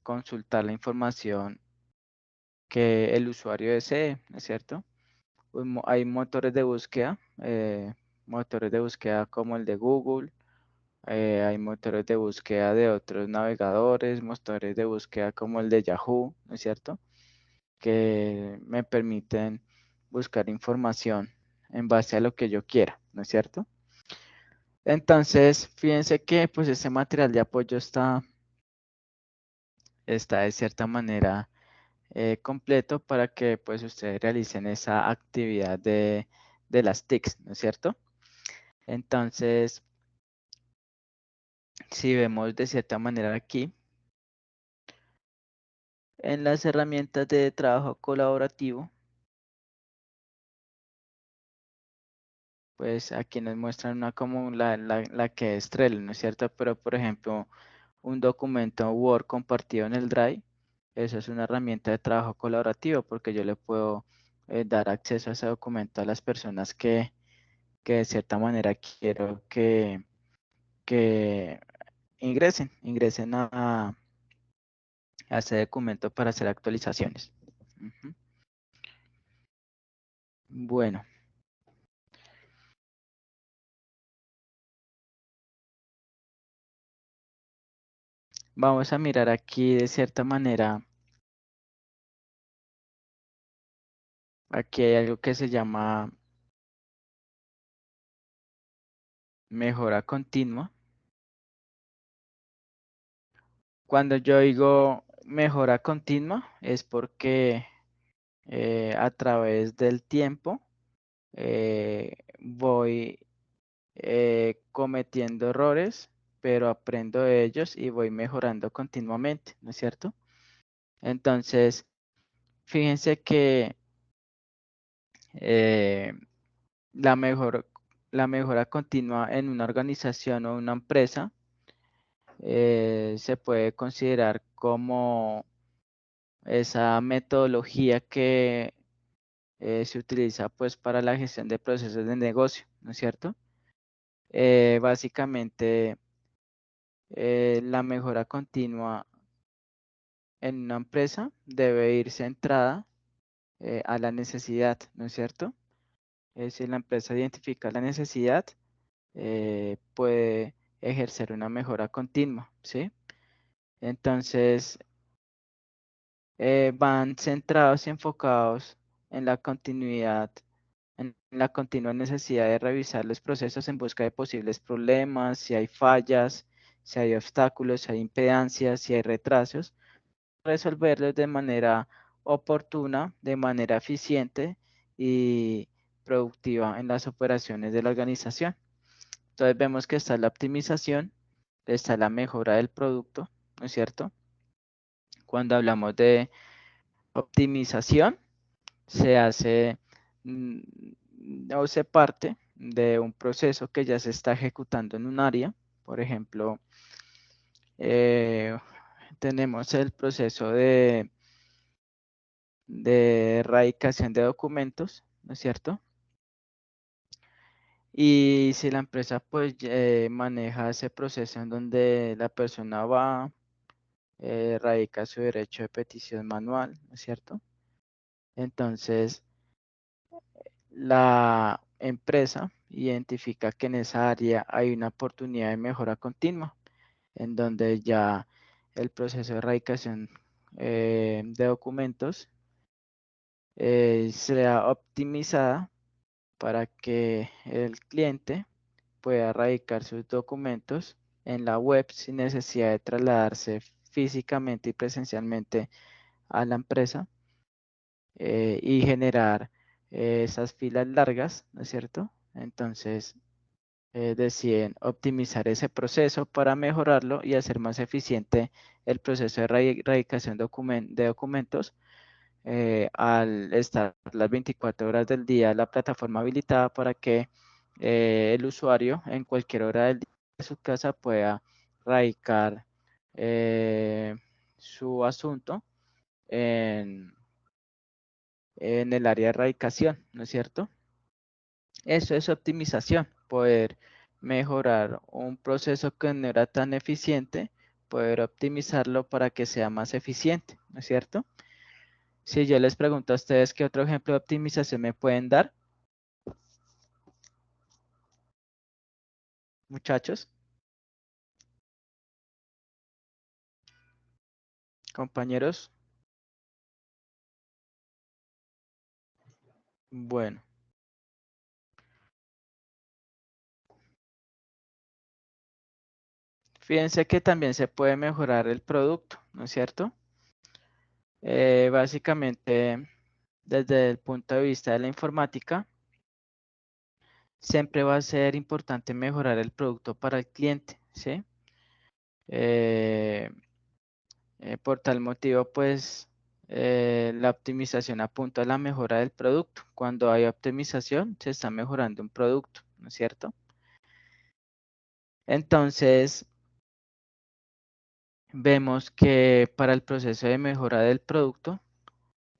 consultar la información que el usuario desee, ¿no es cierto? Hay motores de búsqueda como el de Google, hay motores de búsqueda de otros navegadores, motores de búsqueda como el de Yahoo, ¿no es cierto? Que me permiten buscar información en base a lo que yo quiera, ¿no es cierto? Entonces, fíjense que pues ese material de apoyo está de cierta manera completo para que pues ustedes realicen esa actividad de las TICs, ¿no es cierto? Entonces, si vemos de cierta manera aquí, en las herramientas de trabajo colaborativo, pues aquí nos muestran una como la que es Trello, ¿no es cierto? Pero por ejemplo, un documento Word compartido en el Drive, eso es una herramienta de trabajo colaborativo porque yo le puedo dar acceso a ese documento a las personas que de cierta manera quiero que ingresen a ese documento para hacer actualizaciones. Ujú. Bueno, vamos a mirar aquí de cierta manera. Aquí hay algo que se llama mejora continua. Cuando yo digo mejora continua es porque a través del tiempo voy cometiendo errores, pero aprendo de ellos y voy mejorando continuamente, ¿no es cierto? Entonces, fíjense que eh, la la mejora continua en una organización o una empresa se puede considerar como esa metodología que se utiliza pues para la gestión de procesos de negocio, ¿no es cierto? Básicamente, la mejora continua en una empresa debe ir centrada a la necesidad, ¿no es cierto? Si la empresa identifica la necesidad, puede ejercer una mejora continua, ¿sí? Entonces, van centrados y enfocados en la continuidad, en la continua necesidad de revisar los procesos en busca de posibles problemas, si hay fallas, si hay obstáculos, si hay impedancias, si hay retrasos, resolverlos de manera oportuna, de manera eficiente y productiva en las operaciones de la organización. Entonces vemos que está la optimización, está la mejora del producto, ¿no es cierto? Cuando hablamos de optimización, se hace o se parte de un proceso que ya se está ejecutando en un área. Por ejemplo, tenemos el proceso de erradicación de documentos, ¿no es cierto? Y si la empresa pues maneja ese proceso en donde la persona va, radica su derecho de petición manual, ¿no es cierto? Entonces, la empresa identifica que en esa área hay una oportunidad de mejora continua, en donde ya el proceso de erradicación de documentos sea optimizada para que el cliente pueda erradicar sus documentos en la web sin necesidad de trasladarse físicamente y presencialmente a la empresa y generar esas filas largas, ¿no es cierto? Entonces, deciden optimizar ese proceso para mejorarlo y hacer más eficiente el proceso de erradicación de documentos al estar las 24 horas del día la plataforma habilitada para que el usuario en cualquier hora del día de su casa pueda radicar su asunto en, en el área de erradicación, ¿no es cierto? Eso es optimización, poder mejorar un proceso que no era tan eficiente, poder optimizarlo para que sea más eficiente, ¿no es cierto? Si yo les pregunto a ustedes qué otro ejemplo de optimización me pueden dar, muchachos, compañeros. Bueno, fíjense que también se puede mejorar el producto, ¿no es cierto? Básicamente, desde el punto de vista de la informática, siempre va a ser importante mejorar el producto para el cliente, ¿sí? Por tal motivo, pues, la optimización apunta a la mejora del producto. Cuando hay optimización, se está mejorando un producto, ¿no es cierto? Entonces, vemos que para el proceso de mejora del producto,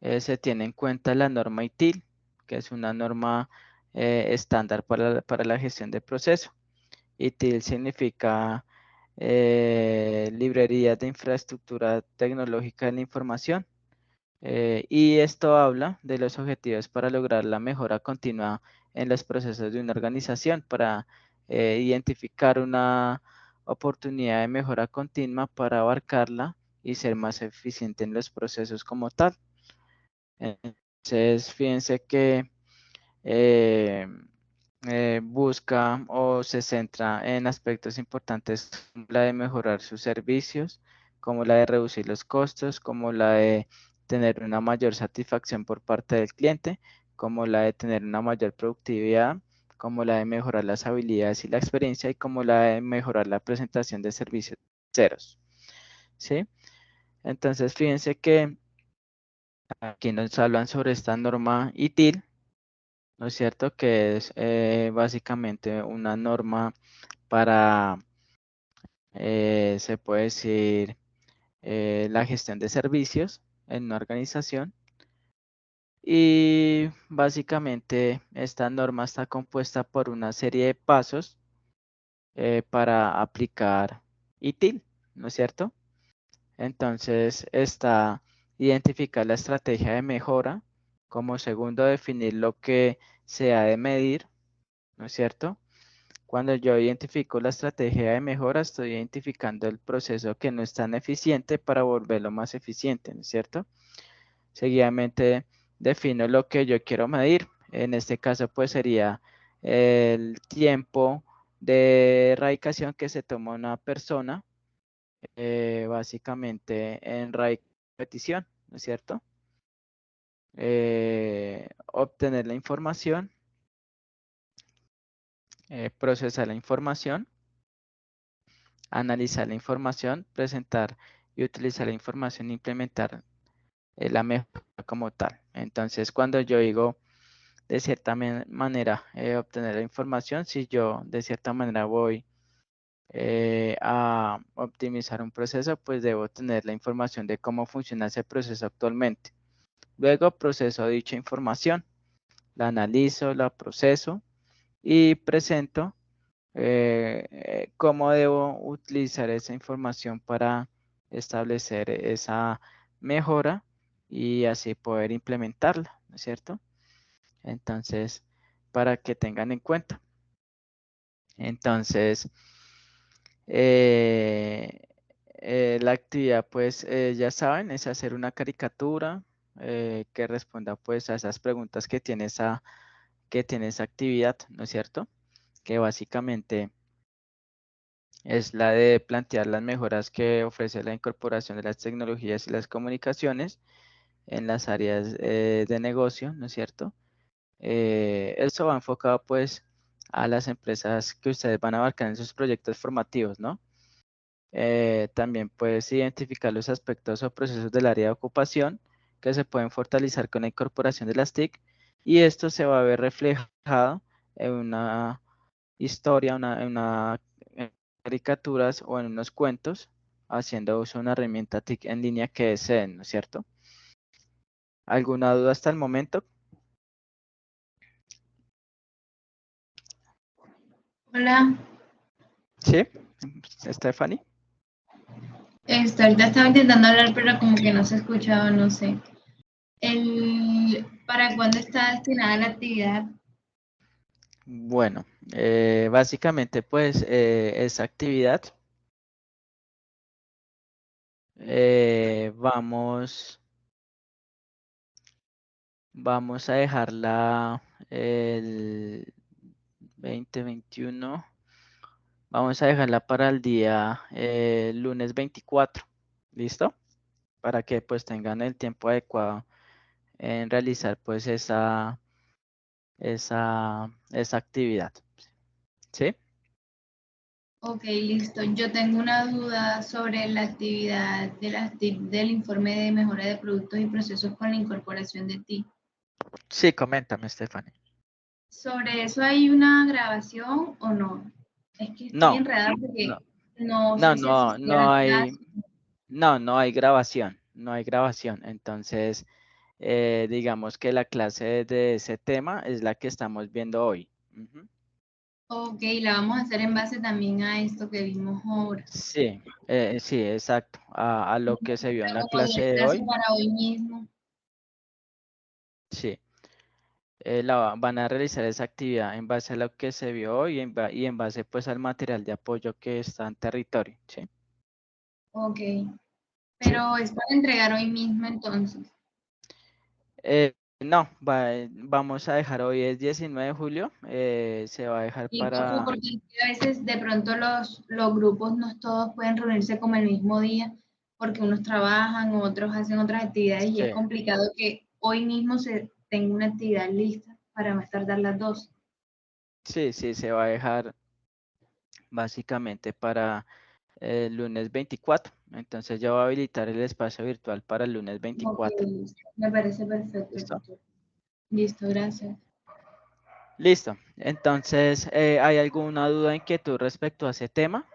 se tiene en cuenta la norma ITIL, que es una norma estándar para la gestión de proceso. ITIL significa Librería de Infraestructura Tecnológica de la Información. Y esto habla de los objetivos para lograr la mejora continua en los procesos de una organización, para identificar una oportunidad de mejora continua para abarcarla y ser más eficiente en los procesos como tal. Entonces, fíjense que eh, busca o se centra en aspectos importantes como la de mejorar sus servicios, como la de reducir los costos, como la de tener una mayor satisfacción por parte del cliente, como la de tener una mayor productividad, como la de mejorar las habilidades y la experiencia, y como la de mejorar la presentación de servicios ceros. ¿Sí? Entonces, fíjense que aquí nos hablan sobre esta norma ITIL, ¿no es cierto? Que es básicamente una norma para, se puede decir, la gestión de servicios en una organización. Y básicamente esta norma está compuesta por una serie de pasos para aplicar ITIL, ¿no es cierto? Entonces está identificar la estrategia de mejora, como segundo definir lo que se ha de medir, ¿no es cierto? Cuando yo identifico la estrategia de mejora, estoy identificando el proceso que no es tan eficiente para volverlo más eficiente, ¿no es cierto? Seguidamente defino lo que yo quiero medir. En este caso, pues sería el tiempo de erradicación que se toma una persona, básicamente en repetición, ¿no es cierto? Obtener la información, procesar la información, analizar la información, presentar y utilizar la información e implementar la mejora como tal. Entonces, cuando yo digo de cierta manera obtener la información, si yo de cierta manera voy a optimizar un proceso, pues debo tener la información de cómo funciona ese proceso actualmente. Luego proceso dicha información, la analizo, la proceso y presento cómo debo utilizar esa información para establecer esa mejora y así poder implementarla, ¿no es cierto? Entonces, para que tengan en cuenta. Entonces, eh, la actividad, pues, ya saben, es hacer una caricatura que responda, pues, a esas preguntas que tiene esa actividad, ¿no es cierto? Que básicamente es la de plantear las mejoras que ofrece la incorporación de las tecnologías y las comunicaciones en las áreas de negocio, ¿no es cierto? Eso va enfocado pues a las empresas que ustedes van a abarcar en sus proyectos formativos, ¿no? También puedes identificar los aspectos o procesos del área de ocupación que se pueden fortalecer con la incorporación de las TIC, y esto se va a ver reflejado en una historia, en caricaturas o en unos cuentos, haciendo uso de una herramienta TIC en línea que deseen, ¿no es cierto? ¿Alguna duda hasta el momento? Hola, Sí, Stephanie. ahorita estaba intentando hablar, pero como que no se escuchaba, no sé. ¿Para cuándo está destinada la actividad? Bueno, básicamente pues esa actividad vamos a dejarla el 2021. Vamos a dejarla para el día lunes 24. ¿Listo? para que pues tengan el tiempo adecuado en realizar pues esa actividad. ¿Sí? Ok, listo. Yo tengo una duda sobre la actividad de las TIC del informe de mejora de productos y procesos con la incorporación de TIC. Sí, coméntame, Stephanie. ¿Sobre eso hay una grabación o no? Es que estoy No, enredada no, porque no no, sé si no, asistí a la clase. no hay grabación, no hay grabación. Entonces, digamos que la clase de ese tema es la que estamos viendo hoy. Ujú. Ok, la vamos a hacer en base también a esto que vimos ahora. Sí, sí, exacto. A lo que se vio en la Como clase dio el de plazo hoy, para hoy mismo. sí. Van a realizar esa actividad en base a lo que se vio hoy y en base pues al material de apoyo que está en territorio, ¿sí? Ok, Sí. pero es para entregar hoy mismo entonces. No, vamos a dejar hoy es 19 de julio, se va a dejar Y porfa, para... porque es que a veces de pronto los grupos no todos pueden reunirse como el mismo día, porque unos trabajan, otros hacen otras actividades y es Sí, complicado que hoy mismo se tenga una actividad lista para más tardar las dos. sí, se va a dejar básicamente para el lunes 24. Entonces ya va a habilitar el espacio virtual para el lunes Ok, 24. listo. Me parece perfecto, ¿Listo? tutor. Listo, gracias. Listo. Entonces, ¿hay alguna duda, inquietud respecto a ese tema?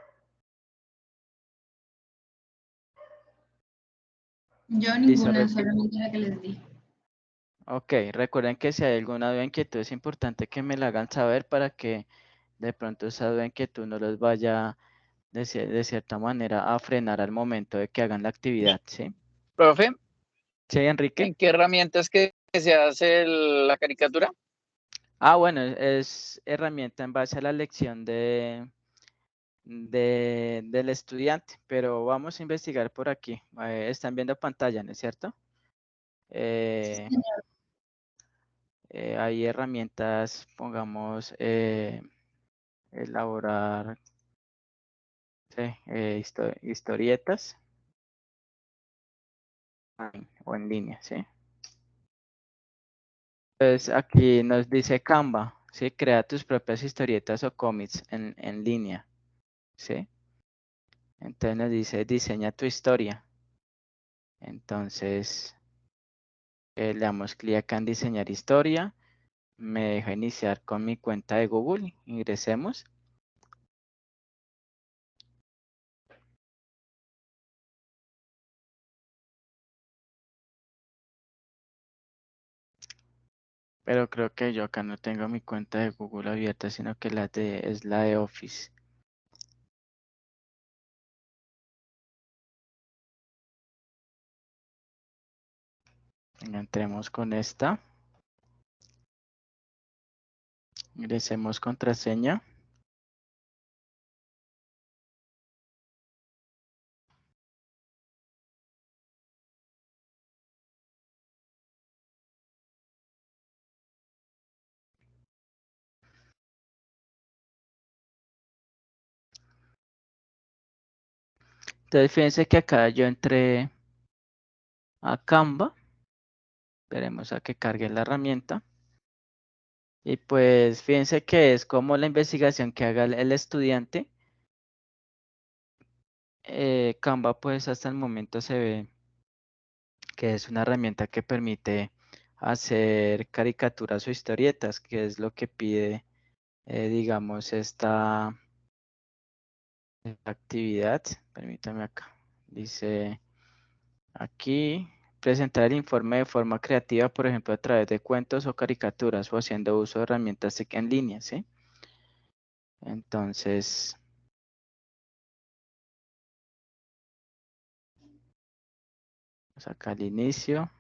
Yo Listo. ninguna, solamente la que les di. Ok, recuerden que si hay alguna duda, inquietud, es importante que me la hagan saber para que de pronto esa duda, inquietud no los vaya de cierta manera a frenar al momento de que hagan la actividad, ¿sí? Profe, Sí, Enrique. ¿en qué herramientas que se hace la caricatura? Bueno, es herramienta en base a la lección del estudiante, pero vamos a investigar por aquí. Están viendo pantalla, ¿no es cierto? Eh, hay herramientas, pongamos, elaborar sí, historietas o en línea, ¿sí? Pues aquí nos dice Canva, ¿sí? Crea tus propias historietas o cómics en línea, ¿sí? Entonces nos dice diseña tu historia. Entonces le damos clic acá en diseñar historia. Me deja iniciar con mi cuenta de Google. Ingresemos. Pero creo que yo acá no tengo mi cuenta de Google abierta, sino que es la de Office. Venga, entremos con esta. Ingresemos contraseña. Entonces fíjense que acá yo entré a Canva. Esperemos a que cargue la herramienta. Y pues fíjense que es como la investigación que haga el estudiante. Canva pues hasta el momento se ve que es una herramienta que permite hacer caricaturas o historietas, que es lo que pide, digamos, esta actividad. Permítame acá. Dice aquí, presentar el informe de forma creativa, por ejemplo, a través de cuentos o caricaturas o haciendo uso de herramientas en línea, ¿sí? Entonces, vamos acá al inicio.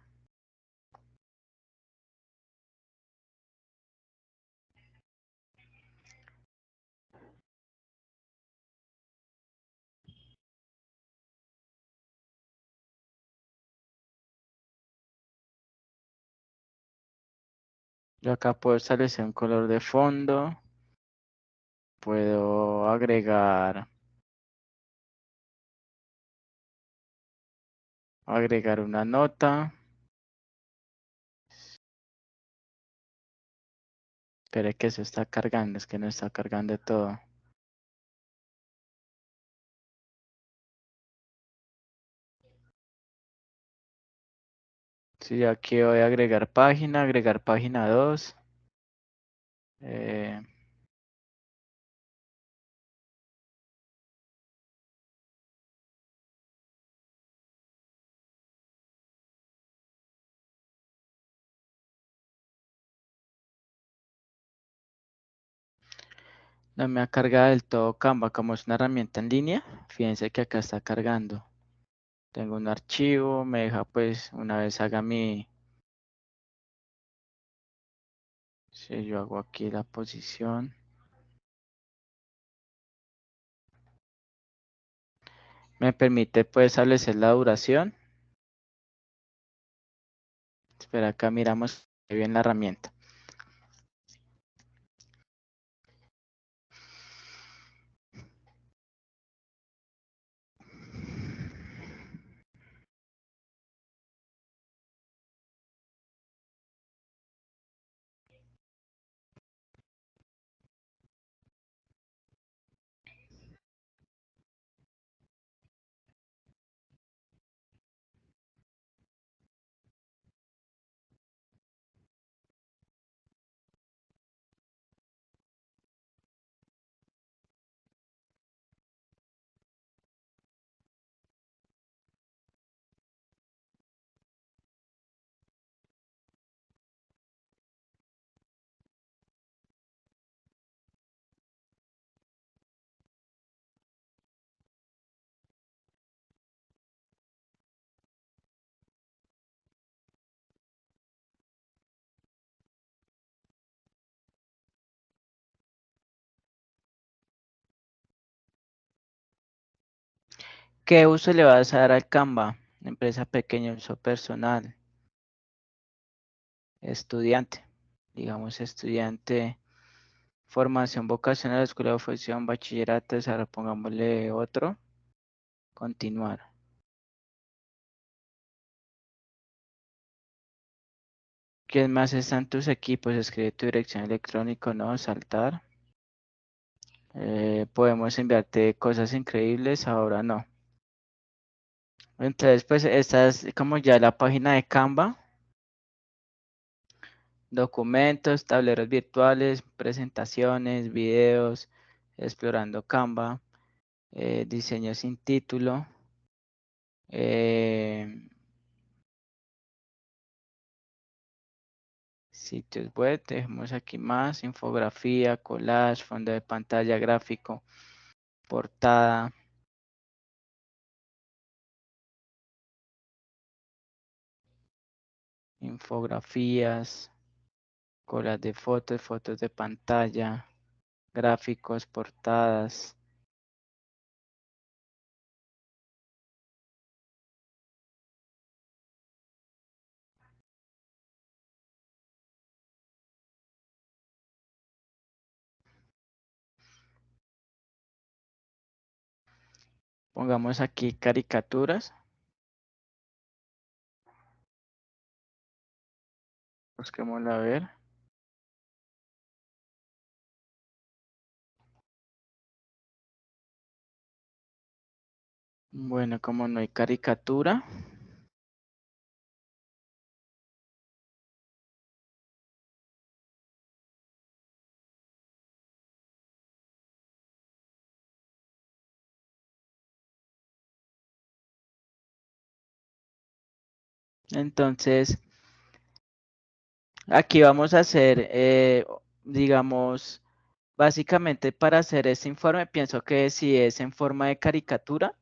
Yo acá puedo establecer un color de fondo. Puedo agregar Agregar una nota. Espere que se está cargando, es que no está cargando todo. Sí, aquí voy a agregar página 2. No me ha cargado del todo Canva, como es una herramienta en línea. Fíjense que acá está cargando. Tengo un archivo, me deja pues una vez haga mi... Si yo hago aquí la posición. Me permite pues establecer la duración. Espera, acá miramos bien la herramienta. ¿Qué uso le vas a dar al Canva? Empresa pequeña, uso personal. Estudiante. Digamos estudiante. Formación vocacional, escuela de oficio, bachillerato, ahora pongámosle otro. Continuar. ¿Quién más está en tus equipos? Escribe tu dirección electrónica, no, saltar. Podemos enviarte cosas increíbles, ahora no. Entonces, pues esta es como ya la página de Canva. Documentos, tableros virtuales, presentaciones, videos, explorando Canva, diseño sin título. Sitios web, dejemos aquí más, infografía, collage, fondo de pantalla, gráfico, portada. Infografías, colas de fotos, fotos de pantalla, gráficos, portadas. Pongamos aquí caricaturas. Busquémosla a ver. Bueno, como no hay caricatura. Entonces, aquí vamos a hacer, digamos, básicamente para hacer este informe, pienso que si es en forma de caricatura,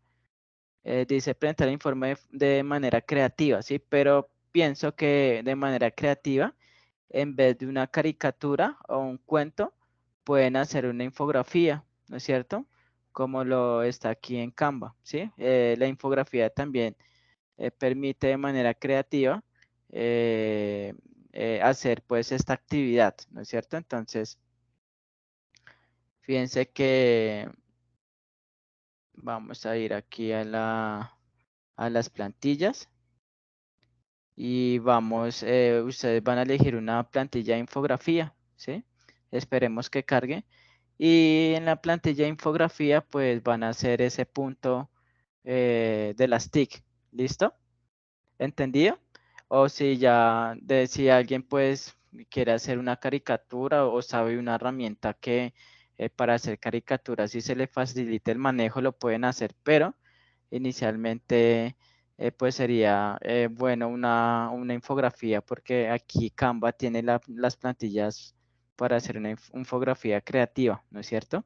dice presentar el informe de manera creativa, ¿sí? Pero pienso que de manera creativa, en vez de una caricatura o un cuento, pueden hacer una infografía, ¿no es cierto? Como lo está aquí en Canva, ¿sí? La infografía también permite de manera creativa hacer pues esta actividad, ¿no es cierto? Entonces, fíjense que vamos a ir aquí a las plantillas. y vamos, ustedes van a elegir una plantilla de infografía, ¿sí? Esperemos que cargue. Y en la plantilla de infografía, pues van a hacer ese punto de las TIC, ¿listo? ¿Entendido? O si ya, si alguien pues quiere hacer una caricatura o sabe una herramienta que para hacer caricaturas, si se le facilita el manejo, lo pueden hacer, pero inicialmente pues sería bueno una infografía porque aquí Canva tiene las plantillas para hacer una infografía creativa, ¿no es cierto?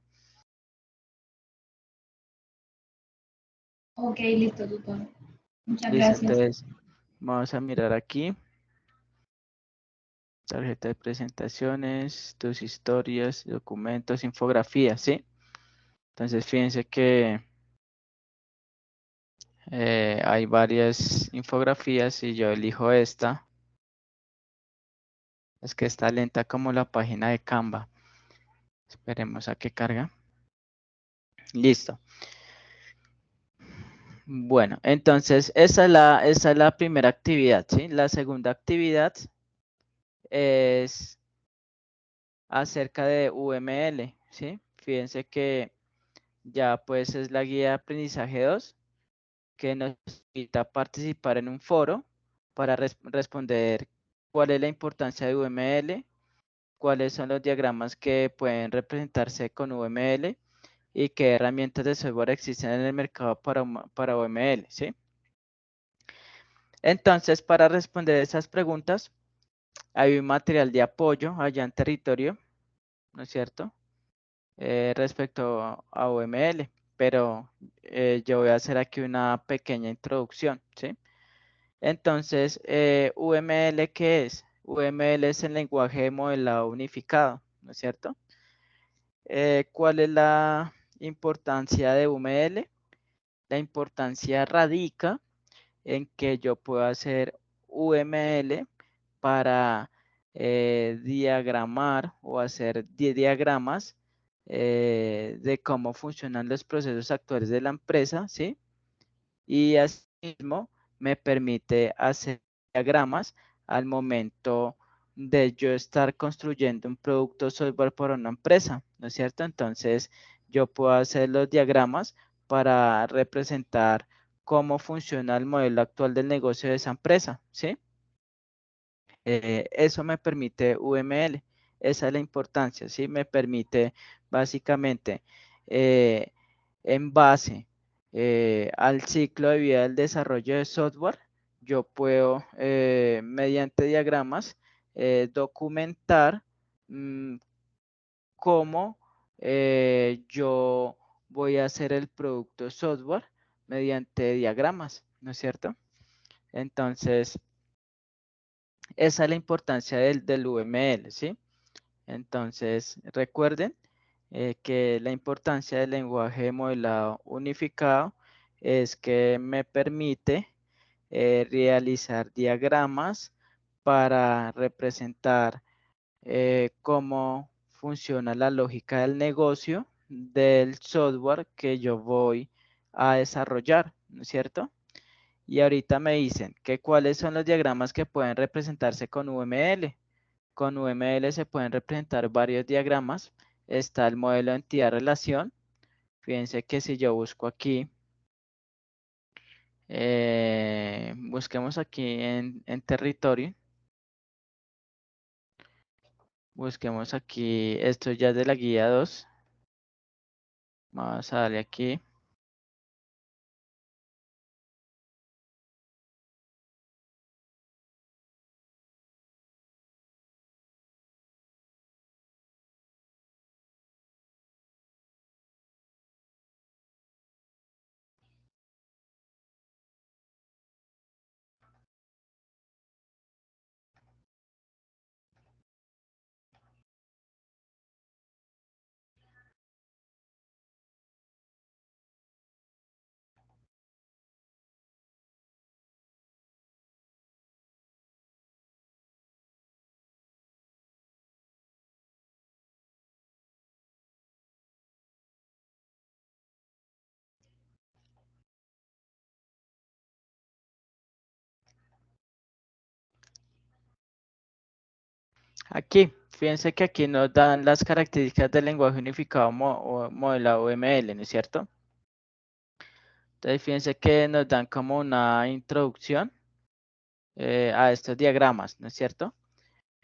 Ok, listo, tutor. Muchas Listo, gracias. entonces vamos a mirar aquí. Tarjeta de presentaciones, tus historias, documentos, infografías, ¿sí? Entonces fíjense que hay varias infografías y yo elijo esta. Es que está lenta como la página de Canva. Esperemos a que carga. Listo. Bueno, entonces esa es la primera actividad, ¿sí? La segunda actividad es acerca de UML, ¿sí? Fíjense que ya pues es la guía de aprendizaje 2 que nos invita a participar en un foro para responder cuál es la importancia de UML, cuáles son los diagramas que pueden representarse con UML y qué herramientas de software existen en el mercado para UML, ¿sí? Entonces, para responder esas preguntas, hay un material de apoyo allá en territorio, ¿no es cierto? Respecto a UML, pero yo voy a hacer aquí una pequeña introducción, ¿sí? Entonces, UML, ¿qué es? UML es el lenguaje de modelado unificado, ¿no es cierto? ¿Cuál es la importancia de UML? La importancia radica en que yo puedo hacer UML para diagramar o hacer diagramas de cómo funcionan los procesos actuales de la empresa, ¿sí? Y asimismo me permite hacer diagramas al momento de yo estar construyendo un producto o software para una empresa, ¿no es cierto? Entonces yo puedo hacer los diagramas para representar cómo funciona el modelo actual del negocio de esa empresa, ¿sí? Eso me permite UML, esa es la importancia, ¿sí? Me permite básicamente eh, en base al ciclo de vida del desarrollo de software, yo puedo mediante diagramas documentar mm, cómo yo voy a hacer el producto software mediante diagramas, ¿no es cierto? Entonces, esa es la importancia del UML, ¿sí? Entonces, recuerden que la importancia del lenguaje de modelado unificado es que me permite realizar diagramas para representar cómo funciona la lógica del negocio del software que yo voy a desarrollar, ¿no es cierto? Y ahorita me dicen que cuáles son los diagramas que pueden representarse con UML. Con UML se pueden representar varios diagramas. Está el modelo de entidad-relación. Fíjense que si yo busco aquí, busquemos aquí en territorio. Busquemos aquí, esto ya es de la guía 2. Vamos a darle aquí. Aquí, fíjense que aquí nos dan las características del lenguaje unificado modelado UML, ¿no es cierto? Entonces, fíjense que nos dan como una introducción a estos diagramas, ¿no es cierto?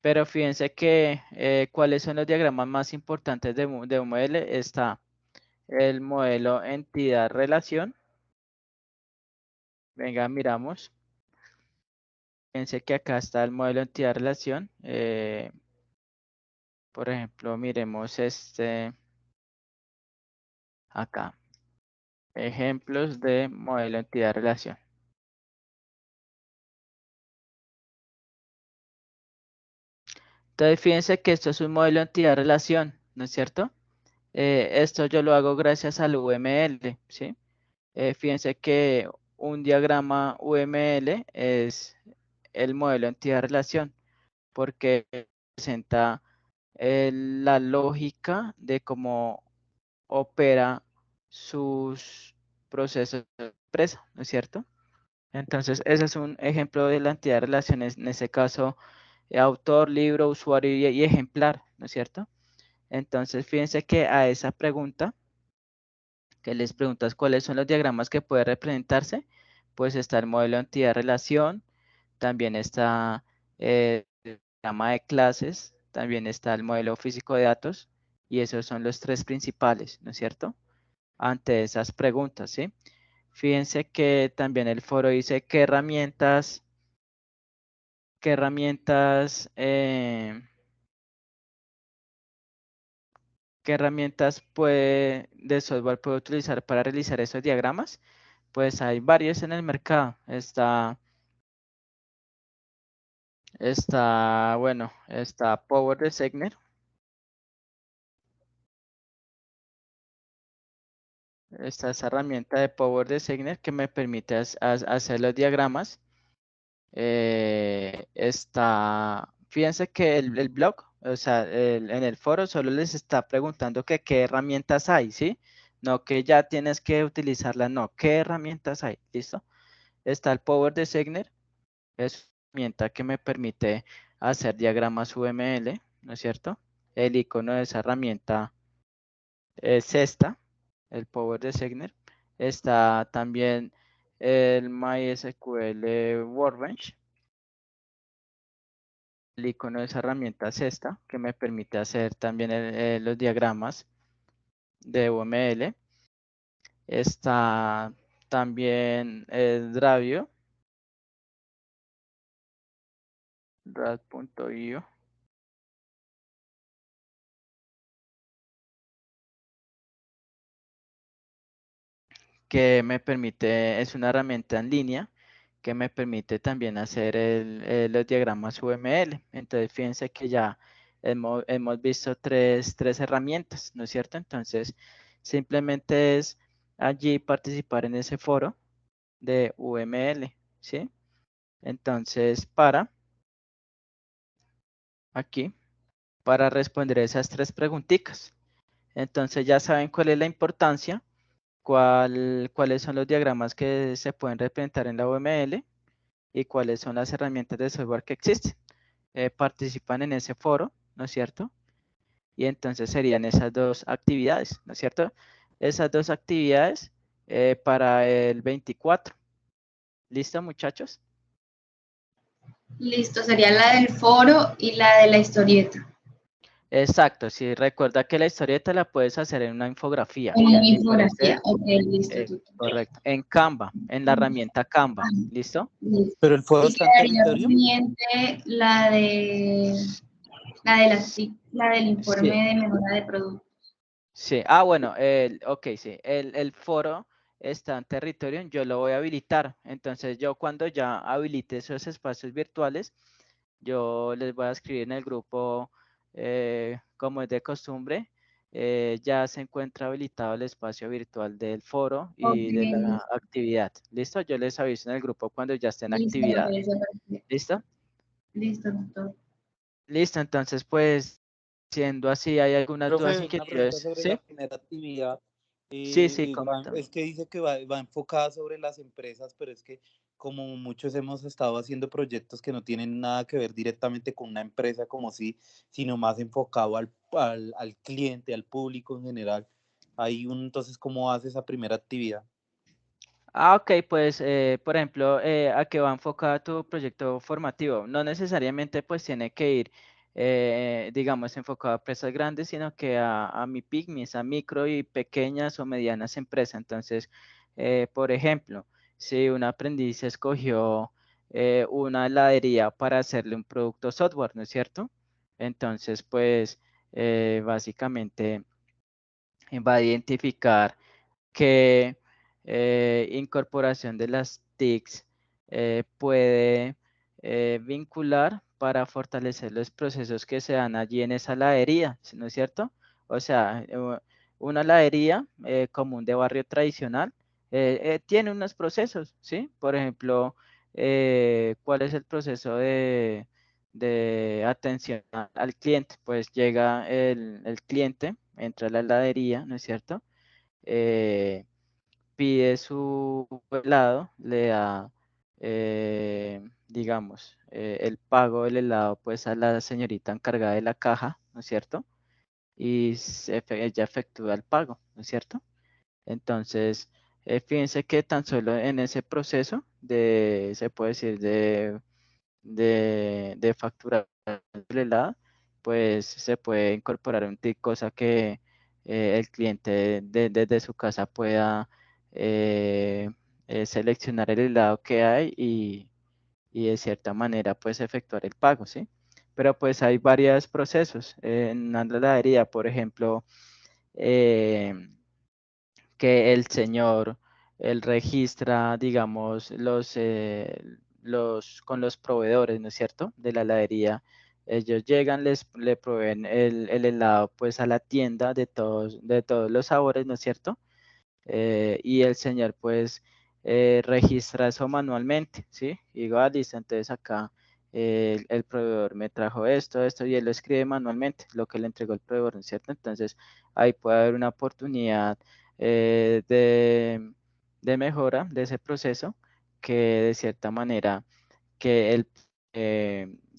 Pero fíjense que cuáles son los diagramas más importantes de UML. Está el modelo entidad-relación. Venga, miramos. Fíjense que acá está el modelo entidad-relación. Por ejemplo, miremos acá. Ejemplos de modelo entidad-relación. Entonces, fíjense que esto es un modelo entidad-relación, ¿no es cierto? Esto yo lo hago gracias al UML, ¿sí? Fíjense que un diagrama UML es el modelo entidad-relación porque presenta la lógica de cómo opera sus procesos de empresa, ¿no es cierto? Entonces, ese es un ejemplo de la entidad de relaciones, en ese caso, autor, libro, usuario y ejemplar, ¿no es cierto? Entonces, fíjense que a esa pregunta, que les preguntas cuáles son los diagramas que puede representarse, pues está el modelo de entidad de relación, también está el diagrama de clases, también está el modelo físico de datos, y esos son los tres principales, ¿no es cierto? Ante esas preguntas, ¿sí? Fíjense que también el foro dice qué herramientas de software puede utilizar para realizar esos diagramas. Pues hay varios en el mercado. Está Power Designer. Esta es herramienta de Power Designer que me permite hacer los diagramas. Fíjense que el blog, o sea, en el foro solo les está preguntando que qué herramientas hay, ¿sí? No que ya tienes que utilizarlas, no, qué herramientas hay, ¿listo? Está el Power Designer, es una herramienta que me permite hacer diagramas UML, ¿no es cierto? El icono de esa herramienta es esta, el Power Designer. Está también el MySQL Workbench. El icono de esa herramienta es esta, que me permite hacer también los diagramas de UML. Está también el Dravio, rad.io, que me permite, es una herramienta en línea que me permite también hacer los diagramas UML. Entonces, fíjense que ya hemos visto tres herramientas, ¿no es cierto? Entonces, simplemente es allí participar en ese foro de UML, ¿sí? Entonces, aquí, para responder esas tres preguntitas. Entonces, ya saben cuál es la importancia, cuáles son los diagramas que se pueden representar en la UML y cuáles son las herramientas de software que existen. Participan en ese foro, ¿no es cierto? Y entonces serían esas dos actividades, ¿no es cierto? Esas dos actividades para el 24. ¿Listo, muchachos? Listo, sería la del foro y la de la historieta. Exacto, sí, recuerda que la historieta la puedes hacer en una infografía. En la ¿Sí? Puede ser, infografía, ok, listo. correcto, en Canva, en la herramienta Canva, Ah, ¿listo? listo. Pero el foro Y está en quedaría territorio. pendiente la del informe Sí, de mejora de producto. sí. Bueno, ok, sí, el foro está en territorio, yo lo voy a habilitar. Entonces, yo cuando ya habilite esos espacios virtuales, yo les voy a escribir en el grupo, como es de costumbre, ya se encuentra habilitado el espacio virtual del foro Ok, y de la actividad. ¿Listo? Yo les aviso en el grupo cuando ya esté en listo, me actividad. parece perfecto. ¿Listo? Listo, doctor. Listo, entonces pues, siendo así, ¿hay algunas dudas, Profe, una pregunta inquietudes? sobre ¿Sí? la primera actividad. Sí, coméntame. Es que dice que va enfocada sobre las empresas, pero es que como muchos hemos estado haciendo proyectos que no tienen nada que ver directamente con una empresa como sí, sino más enfocado al cliente, al público en general. Entonces, ¿cómo hace esa primera actividad? Ok, pues, por ejemplo, ¿a qué va enfocado tu proyecto formativo? No necesariamente pues tiene que ir, digamos, enfocado a empresas grandes, sino que a MIPYMES, a micro y pequeñas o medianas empresas. Entonces, por ejemplo, si un aprendiz escogió una heladería para hacerle un producto software, ¿no es cierto? Entonces, pues, básicamente va a identificar qué incorporación de las TICs puede vincular para fortalecer los procesos que se dan allí en esa heladería, ¿no es cierto? O sea, una heladería común de barrio tradicional tiene unos procesos, ¿sí? Por ejemplo, ¿cuál es el proceso de atención al cliente? Pues llega el cliente, entra a la heladería, ¿no es cierto? eh, Pide su helado, le da, digamos, el pago del helado pues a la señorita encargada de la caja, ¿no es cierto? Y ella efectúa el pago, ¿no es cierto? Entonces, fíjense que tan solo en ese proceso se puede decir, de facturar el helado, pues se puede incorporar un TIC, cosa que el cliente desde su casa pueda eh, seleccionar el helado que hay y de cierta manera pues efectuar el pago, ¿sí? Pero pues hay varios procesos en una heladería, por ejemplo, eh, que el señor, él registra, digamos, con los proveedores, ¿no es cierto?, de la heladería. Ellos llegan, le proveen el helado pues a la tienda de todos los sabores, ¿no es cierto? Y el señor pues registra eso manualmente, ¿sí? Y digo, listo, entonces acá el proveedor me trajo esto, y él lo escribe manualmente, lo que le entregó el proveedor, ¿no es cierto? Entonces ahí puede haber una oportunidad de mejora de ese proceso que de cierta manera que él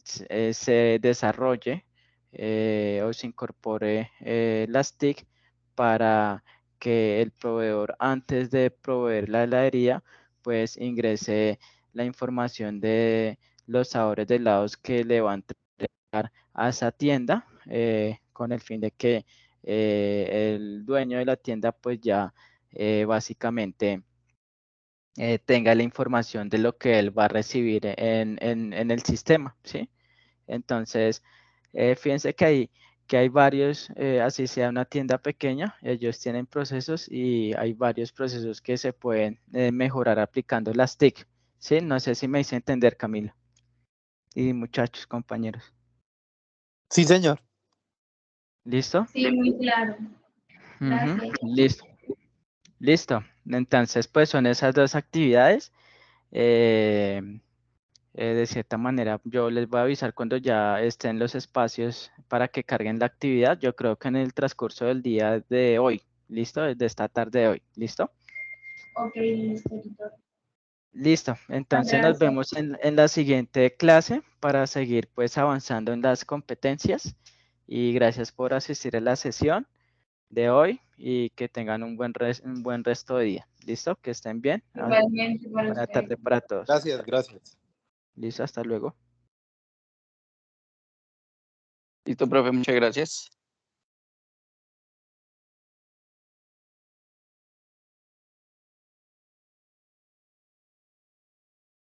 se desarrolle o se incorpore las TIC para que el proveedor antes de proveer la heladería pues ingrese la información de los sabores de helados que le va a entregar a esa tienda con el fin de que el dueño de la tienda pues ya básicamente tenga la información de lo que él va a recibir en el sistema, ¿sí? Entonces, fíjense que hay varios, así sea una tienda pequeña, ellos tienen procesos y hay varios procesos que se pueden mejorar aplicando las TIC, ¿sí? No sé si me hice entender, Camilo. Y muchachos, compañeros. Sí, señor. ¿Listo? Sí, muy claro. Ujú, Gracias. listo. Listo. Entonces, pues son esas dos actividades. Eh, de cierta manera, yo les voy a avisar cuando ya estén los espacios para que carguen la actividad. Yo creo que en el transcurso del día de hoy, ¿listo? De esta tarde de hoy, ¿listo? Ok, listo, tutor. Listo. Entonces nos Gracias. vemos en la siguiente clase para seguir pues avanzando en las competencias. Y gracias por asistir a la sesión de hoy y que tengan un buen resto de día. ¿Listo? Que estén bien. Igualmente para Buena usted. tarde para todos. Gracias, gracias. Listo, hasta luego. Listo, profe, muchas gracias.